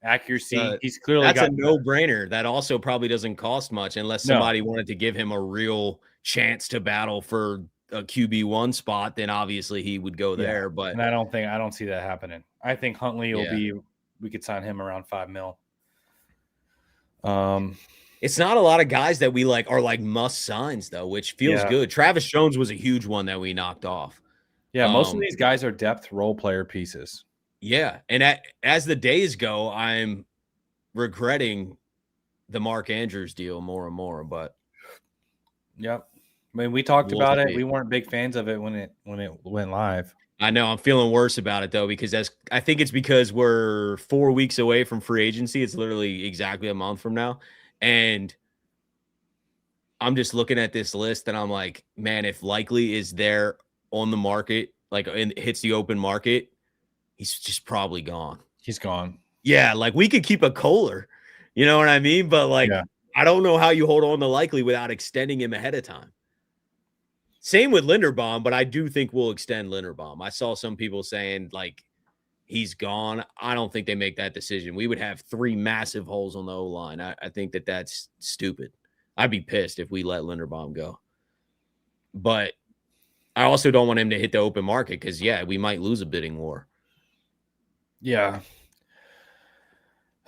accuracy. Uh, He's clearly that's a gotten better. no-brainer. That also probably doesn't cost much unless No, somebody wanted to give him a real chance to battle for a QB1 spot, then obviously he would go yeah, there. But and I don't see that happening. I think Huntley will yeah, be. We could sign him around $5 million. it's not a lot of guys that we like are like must signs though, which feels Yeah. good. Travis Jones was a huge one that we knocked off. Yeah, most of these guys are depth role player pieces. Yeah, and as the days go, I'm regretting the Mark Andrews deal more and more, but Yep. I mean, we talked we'll about it. see. We weren't big fans of it when it went live. I know I'm feeling worse about it though, because I think it's because we're 4 weeks away from free agency. It's literally exactly a month from now. And I'm just looking at this list and I'm like, man, if Likely is there on the market, like and hits the open market, he's just probably gone. He's gone. Yeah, like we could keep a Kohler, you know what I mean? But like, Yeah. I don't know how you hold on to Likely without extending him ahead of time. Same with Linderbaum, but I do think we'll extend Linderbaum. I saw some people saying like he's gone. I don't think they make that decision. We would have 3 massive holes on the O line. I think that's stupid. I'd be pissed if we let Linderbaum go. But I also don't want him to hit the open market because, yeah, we might lose a bidding war. Yeah.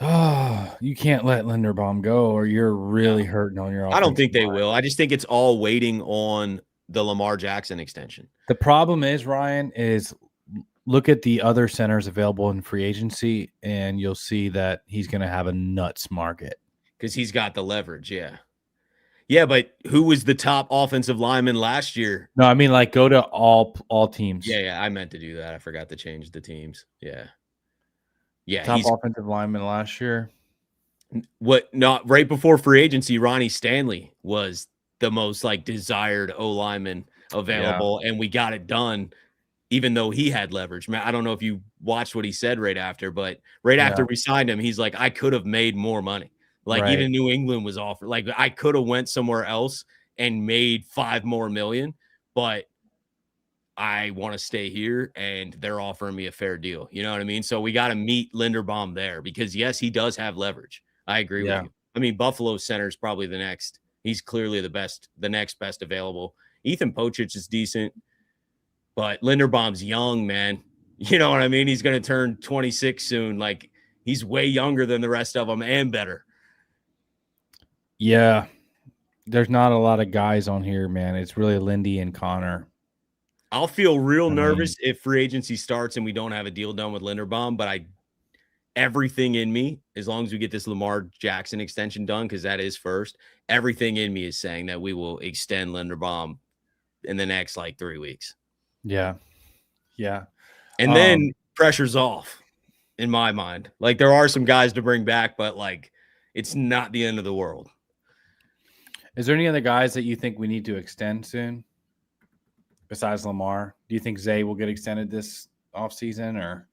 Oh, you can't let Linderbaum go or you're really hurting on your offense. I don't think they will. I just think it's all waiting on the Lamar Jackson extension. The problem is, Ryan, is look at the other centers available in free agency, and you'll see that he's going to have a nuts market. Because he's got the leverage, yeah. Yeah, but who was the top offensive lineman last year? No, I mean, like, go to all teams. Yeah, I meant to do that. I forgot to change the teams. Yeah. Yeah, Top offensive lineman last year. Not right before free agency, Ronnie Stanley was the most like desired O lineman available, and we got it done, even though he had leverage. Man, I don't know if you watched what he said right after, but after we signed him, he's like, I could have made more money. Like even New England was offered. Like I could have went somewhere else and made $5 more million, but I want to stay here and they're offering me a fair deal. You know what I mean? So we got to meet Linderbaum there because yes, he does have leverage. I agree with you. I mean, Buffalo center is probably the next. He's clearly the next best available. Ethan Pochich is decent, but Linderbaum's young, man. You know what I mean? He's going to turn 26 soon. Like he's way younger than the rest of them and better. Yeah. There's not a lot of guys on here, man. It's really Lindy and Connor. I'll feel real nervous if free agency starts and we don't have a deal done with Linderbaum, but everything in me, as long as we get this Lamar Jackson extension done, because that is first, everything in me is saying that we will extend Linderbaum in the next like 3 weeks. Yeah. Yeah. And then pressure's off in my mind. Like there are some guys to bring back, but like it's not the end of the world. Is there any other guys that you think we need to extend soon besides Lamar? Do you think Zay will get extended this offseason or?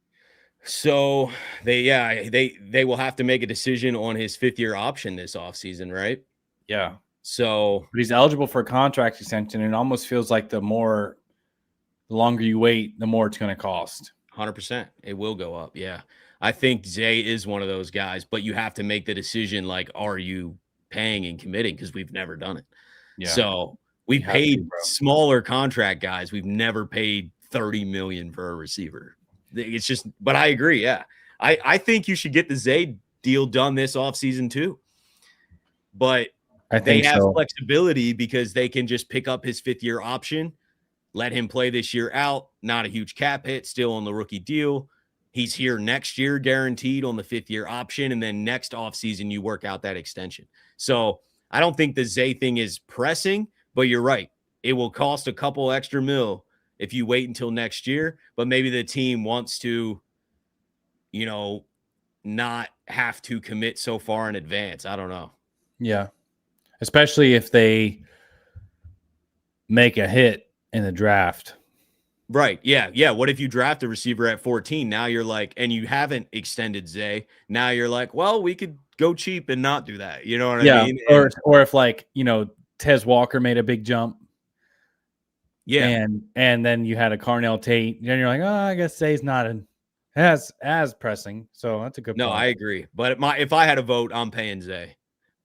So they will have to make a decision on his 5th-year option this offseason, right? Yeah. So but he's eligible for a contract extension, and it almost feels like the longer you wait, the more it's going to cost. 100%. It will go up. Yeah. I think Zay is one of those guys, but you have to make the decision like, are you paying and committing? Because we've never done it. Yeah. So we've paid smaller contract guys. We've never paid $30 million for a receiver. It's just, but I agree. Yeah. I think you should get the Zay deal done this offseason too. But they have flexibility because they can just pick up his 5th-year option, let him play this year out. Not a huge cap hit, still on the rookie deal. He's here next year, guaranteed on the 5th-year option. And then next offseason, you work out that extension. So I don't think the Zay thing is pressing, but you're right. It will cost a couple extra mil if you wait until next year, but maybe the team wants to, not have to commit so far in advance. I don't know. Yeah. Especially if they make a hit in the draft. Right. Yeah. Yeah. What if you draft a receiver at 14? Now you're like, and you haven't extended Zay. Now you're like, well, we could go cheap and not do that. You know what I Yeah, mean? or And or if like Tez Walker made a big jump, yeah, and then you had a Carnell Tate, then you're like, oh, I guess Zay's not as pressing. So that's a good no, point. I agree. But if I had a vote, I'm paying Zay.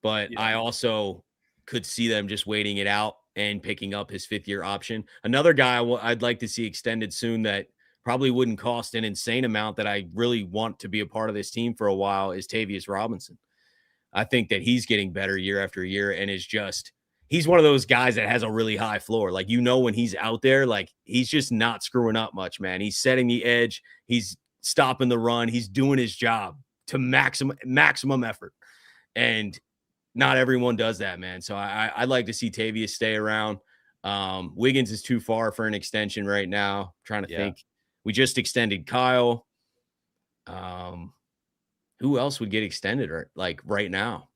But Yeah. I also could see them just waiting it out and picking up his 5th-year option. Another guy I'd like to see extended soon that probably wouldn't cost an insane amount that I really want to be a part of this team for a while is Tavius Robinson. I think that he's getting better year after year and is just he's one of those guys that has a really high floor. Like, when he's out there, like he's just not screwing up much, man. He's setting the edge, he's stopping the run, he's doing his job to maximum effort. And not everyone does that, man. So I'd like to see Tavius stay around. Wiggins is too far for an extension right now. I'm trying to think. We just extended Kyle. Who else would get extended right now?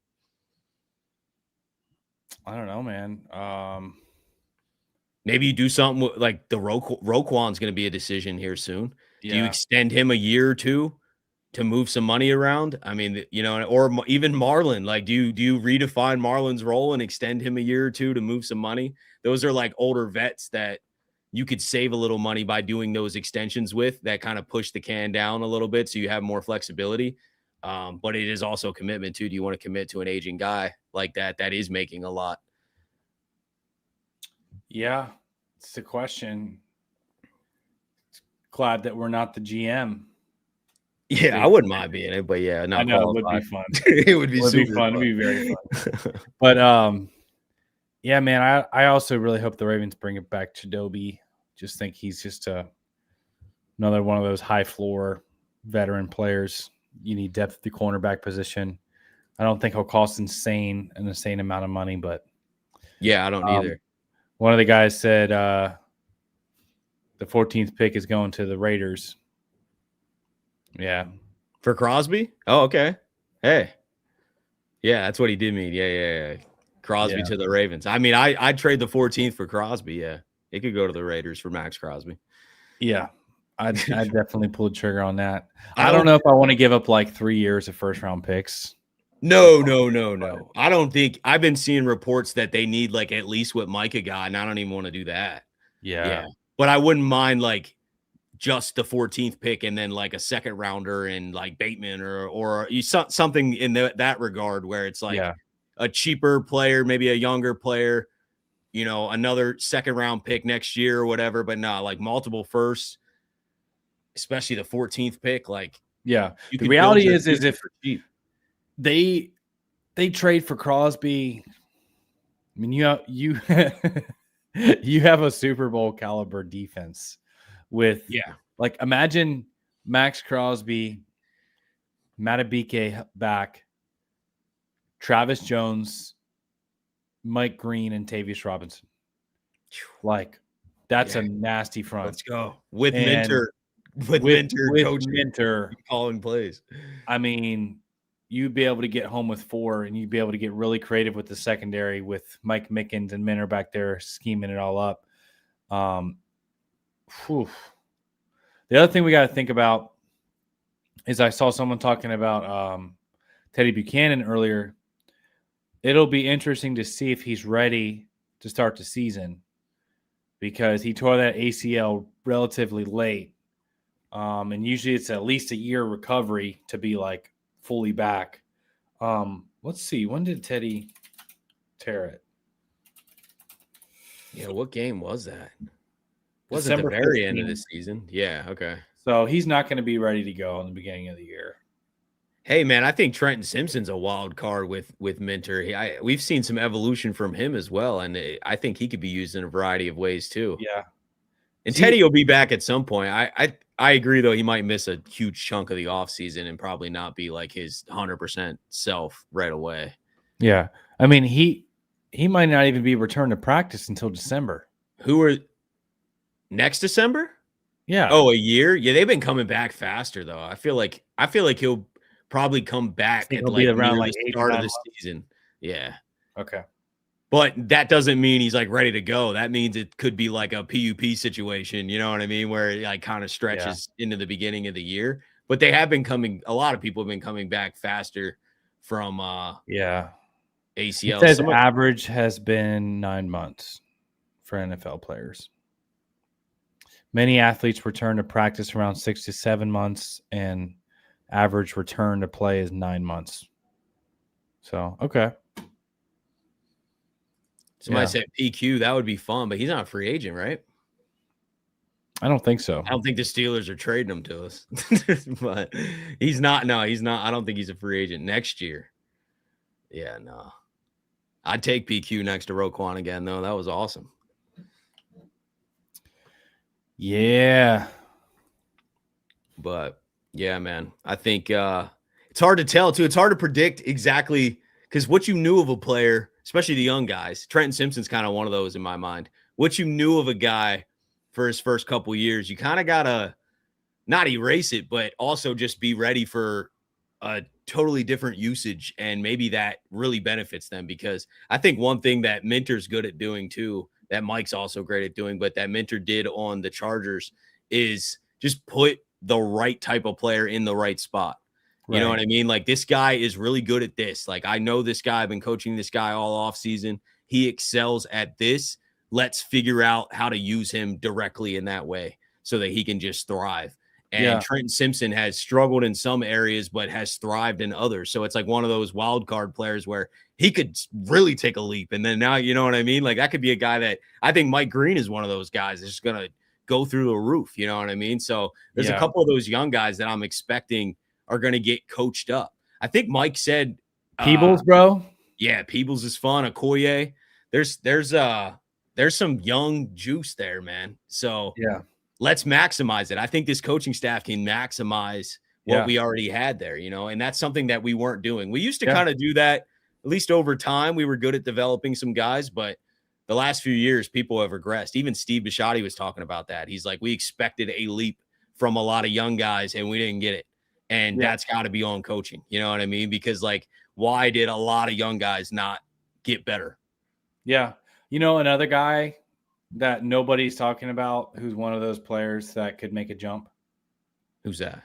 I don't know, man. Maybe you do something like the Roquan's going to be a decision here soon. Yeah. Do you extend him a year or two to move some money around? I mean, or even Marlon. Like, do you redefine Marlon's role and extend him a year or two to move some money? Those are like older vets that you could save a little money by doing those extensions with that kind of push the can down a little bit so you have more flexibility. But it is also commitment too. Do you want to commit to an aging guy like that is making a lot? Yeah, it's the question. Glad that we're not the GM. Yeah, I wouldn't mind being it, but yeah, not I know qualified. it would be fun. It would be super fun. It'd be very fun. But yeah, man, I also really hope the Ravens bring it back to Dobie. Just think he's just another one of those high floor veteran players. You need depth at the cornerback position. I don't think he'll cost an insane amount of money, but yeah, I don't either. One of the guys said the 14th pick is going to the Raiders. Yeah. For Crosby? Oh, okay. Hey. Yeah, that's what he did mean. Yeah. Crosby to the Ravens. I mean, I'd trade the 14th for Crosby. Yeah. It could go to the Raiders for Max Crosby. Yeah. I'd definitely pull the trigger on that. I don't know if I want to give up like 3 years of first round picks. No. I don't think I've been seeing reports that they need like at least what Micah got, and I don't even want to do that. Yeah. But I wouldn't mind like just the 14th pick and then like a second rounder and like Bateman or something in that regard where it's like a cheaper player, maybe a younger player, another second round pick next year or whatever, but no, like multiple firsts, especially the 14th pick. Like, the reality is if they trade for Crosby, I mean, you have a Super Bowl caliber defense with like imagine Max Crosby, Matabike back, Travis Jones, Mike Green, and Tavius Robinson. Like that's a nasty front. Let's go with Minter coaching, Minter calling plays. I mean, you'd be able to get home with 4, and you'd be able to get really creative with the secondary with Mike Mickens and Minter back there scheming it all up. The other thing we got to think about is I saw someone talking about Teddy Buchanan earlier. It'll be interesting to see if he's ready to start the season because he tore that ACL relatively late. And usually it's at least a year recovery to be like fully back. Let's see. When did Teddy tear it? Yeah, what game was that? Was it the very 15th. End of the season? Yeah, okay. So he's not going to be ready to go in the beginning of the year. Hey, man, I think Trenton Simpson's a wild card with Minter. We've seen some evolution from him as well, and I think he could be used in a variety of ways too. Yeah. And Teddy will be back at some point. I agree, though. He might miss a huge chunk of the offseason and probably not be like his 100% self right away. Yeah. I mean, he might not even be returned to practice until December. Next December? Yeah. Oh, a year? Yeah, they've been coming back faster, though. I feel like he'll probably come back at like around like the start of the season. Yeah. Okay. But that doesn't mean he's like ready to go. That means it could be like a PUP situation, you know what I mean? Where it like kind of Yeah. stretches into the beginning of the year. But they have been coming, a lot of people have been coming back faster from Yeah. It ACL. says average has been 9 months for NFL players. Many athletes return to practice around 6 to 7 months, and average return to play is 9 months. So, okay. Somebody said PQ, that would be fun, but he's not a free agent, right? I don't think so. I don't think the Steelers are trading him to us. But he's not. No, he's not. I don't think he's a free agent next year. Yeah, no. I'd take PQ next to Roquan again, though. That was awesome. Yeah. But yeah, man, I think it's hard to tell too. It's hard to predict exactly because what you knew of a player, especially the young guys, Trenton Simpson's kind of one of those in my mind. What you knew of a guy for his first couple years, you kind of gotta not erase it, but also just be ready for a totally different usage, and maybe that really benefits them. Because I think one thing that Minter's good at doing too, that Mike's also great at doing, but that Minter did on the Chargers is just put the right type of player in the right spot. You know what I mean? Like, this guy is really good at this. Like, I know this guy. I've been coaching this guy all off season. He excels at this. Let's figure out how to use him directly in that way so that he can just thrive. And Trenton Simpson has struggled in some areas, but has thrived in others. So it's like one of those wild card players where he could really take a leap. And then now, you know what I mean? Like, that could be a guy that I think Mike Green is one of those guys that's just going to go through the roof. You know what I mean? So there's a couple of those young guys that I'm expecting are going to get coached up. I think Mike said Peebles, bro. Yeah, Peebles is fun. Okoye. There's some young juice there, man. So yeah, let's maximize it. I think this coaching staff can maximize what we already had there, you know, and that's something that we weren't doing. We used to kind of do that, at least over time. We were good at developing some guys, but the last few years, people have regressed. Even Steve Bisciotti was talking about that. He's like, we expected a leap from a lot of young guys, and we didn't get it. And that's got to be on coaching. You know what I mean? Because, like, why did a lot of young guys not get better? Yeah. You know, another guy that nobody's talking about who's one of those players that could make a jump? Who's that?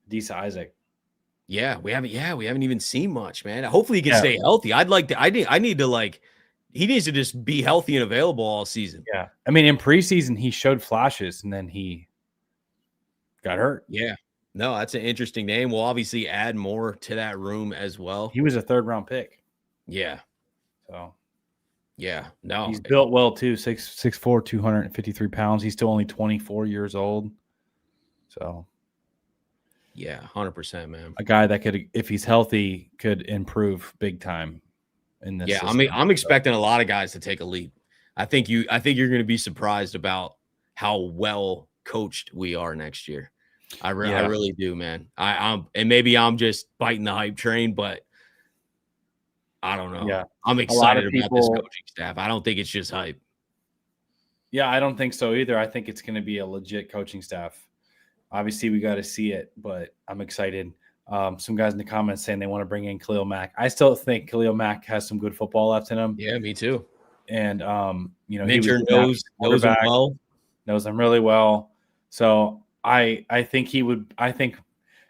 Disa Isaac. Yeah, we haven't even seen much, man. Hopefully he can stay healthy. I need to, like, he needs to just be healthy and available all season. Yeah. I mean, in preseason, he showed flashes and then he got hurt. Yeah. No, that's an interesting name. We'll obviously add more to that room as well. He was a 3rd-round pick. Yeah. So, yeah. No. He's built well, too. 6'4", 253 pounds. He's still only 24 years old. So, yeah, 100%, man. A guy that could, if he's healthy, could improve big time in this system. I mean, I'm expecting a lot of guys to take a leap. I think you're going to be surprised about how well coached we are next year. I really do, man. And maybe I'm just biting the hype train, but I don't know. Yeah. I'm excited about this coaching staff. I don't think it's just hype. Yeah, I don't think so either. I think it's going to be a legit coaching staff. Obviously, we got to see it, but I'm excited. Some guys in the comments saying they want to bring in Khalil Mack. I still think Khalil Mack has some good football left in him. Yeah, me too. And you know, Minter knows him well. Knows him really well. So I think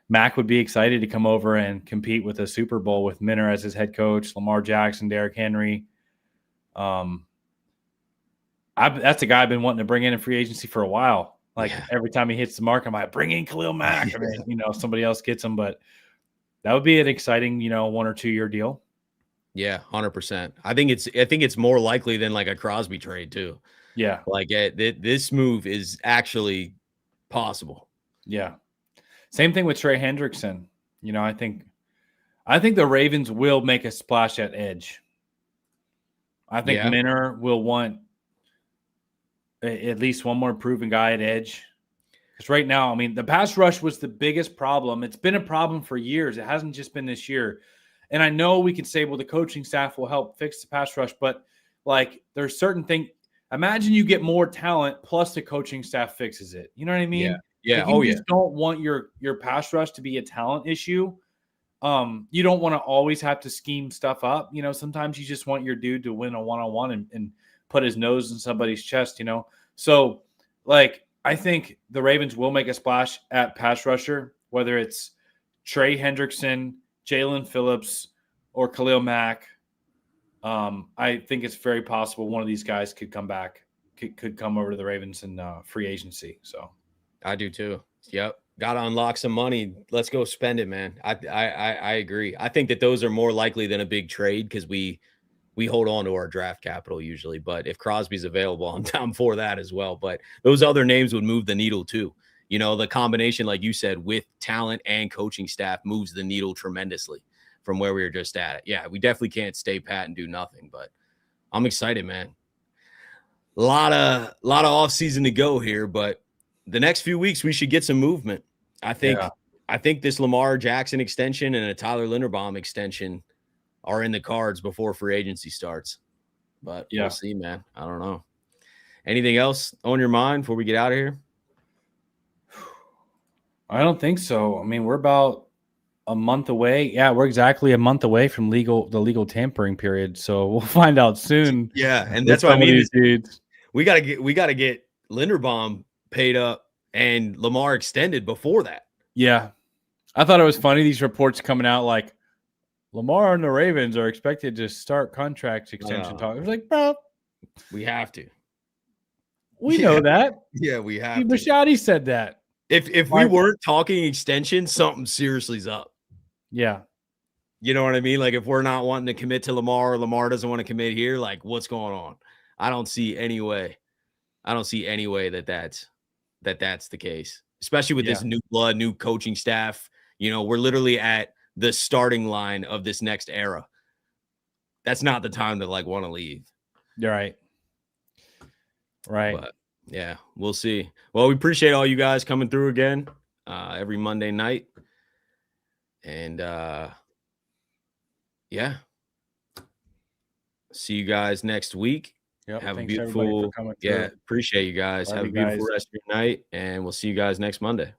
Mack would be excited to come over and compete with a Super Bowl with Minter as his head coach, Lamar Jackson, Derrick Henry. That's a guy I've been wanting to bring in free agency for a while. Like every time he hits the mark, I'm like, bring in Khalil Mack. I mean, you know, somebody else gets him, but that would be an exciting, you know, 1 or 2 year deal. Yeah, 100%. I think it's more likely than like a Crosby trade too. Yeah, like this move is actually possible. Yeah. Same thing with Trey Hendrickson. You know, I think the Ravens will make a splash at edge. I think Minter will want at least one more proven guy at edge. Because right now, I mean, the pass rush was the biggest problem. It's been a problem for years. It hasn't just been this year. And I know we can say, well, the coaching staff will help fix the pass rush, but like there's certain things. Imagine you get more talent plus the coaching staff fixes it. You know what I mean? Yeah. Like you just don't want your pass rush to be a talent issue. You don't want to always have to scheme stuff up. Sometimes you just want your dude to win a one-on-one and put his nose in somebody's chest, So, I think the Ravens will make a splash at pass rusher, whether it's Trey Hendrickson, Jalen Phillips, or Khalil Mack. I think it's very possible one of these guys could come back, could come over to the Ravens in free agency. So I do too. Yep. Got to unlock some money. Let's go spend it, man. I agree. I think that those are more likely than a big trade because we hold on to our draft capital usually. But if Crosby's available, I'm down for that as well. But those other names would move the needle too. The combination, like you said, with talent and coaching staff moves the needle tremendously from where we were just at. Yeah, we definitely can't stay pat and do nothing. But I'm excited, man. A lot of offseason to go here, but the next few weeks we should get some movement. I think this Lamar Jackson extension and a Tyler Linderbaum extension are in the cards before free agency starts. But we'll see, man. I don't know. Anything else on your mind before we get out of here? I don't think so. I mean, we're about a month away. Yeah, we're exactly a month away from the legal tampering period. So we'll find out soon. Yeah, and that's what I mean. We gotta get Linderbaum paid up and Lamar extended before that. Yeah. I thought it was funny, these reports coming out like Lamar and the Ravens are expected to start contract extension talk. I was like, bro, we have to. We know that. Yeah, we have to. Bisciotti said that. If we weren't talking extension, something seriously's up. Yeah. You know what I mean? Like if we're not wanting to commit to Lamar or Lamar doesn't want to commit here, like what's going on? I don't see any way that that's the case, especially with this new blood, new coaching staff. We're literally at the starting line of this next era. That's not the time to want to leave. You're right. Right. But yeah, we'll see. Well, we appreciate all you guys coming through again every Monday night. And see you guys next week. Yep, have a beautiful, appreciate you guys. Have a beautiful rest of your night, and we'll see you guys next Monday.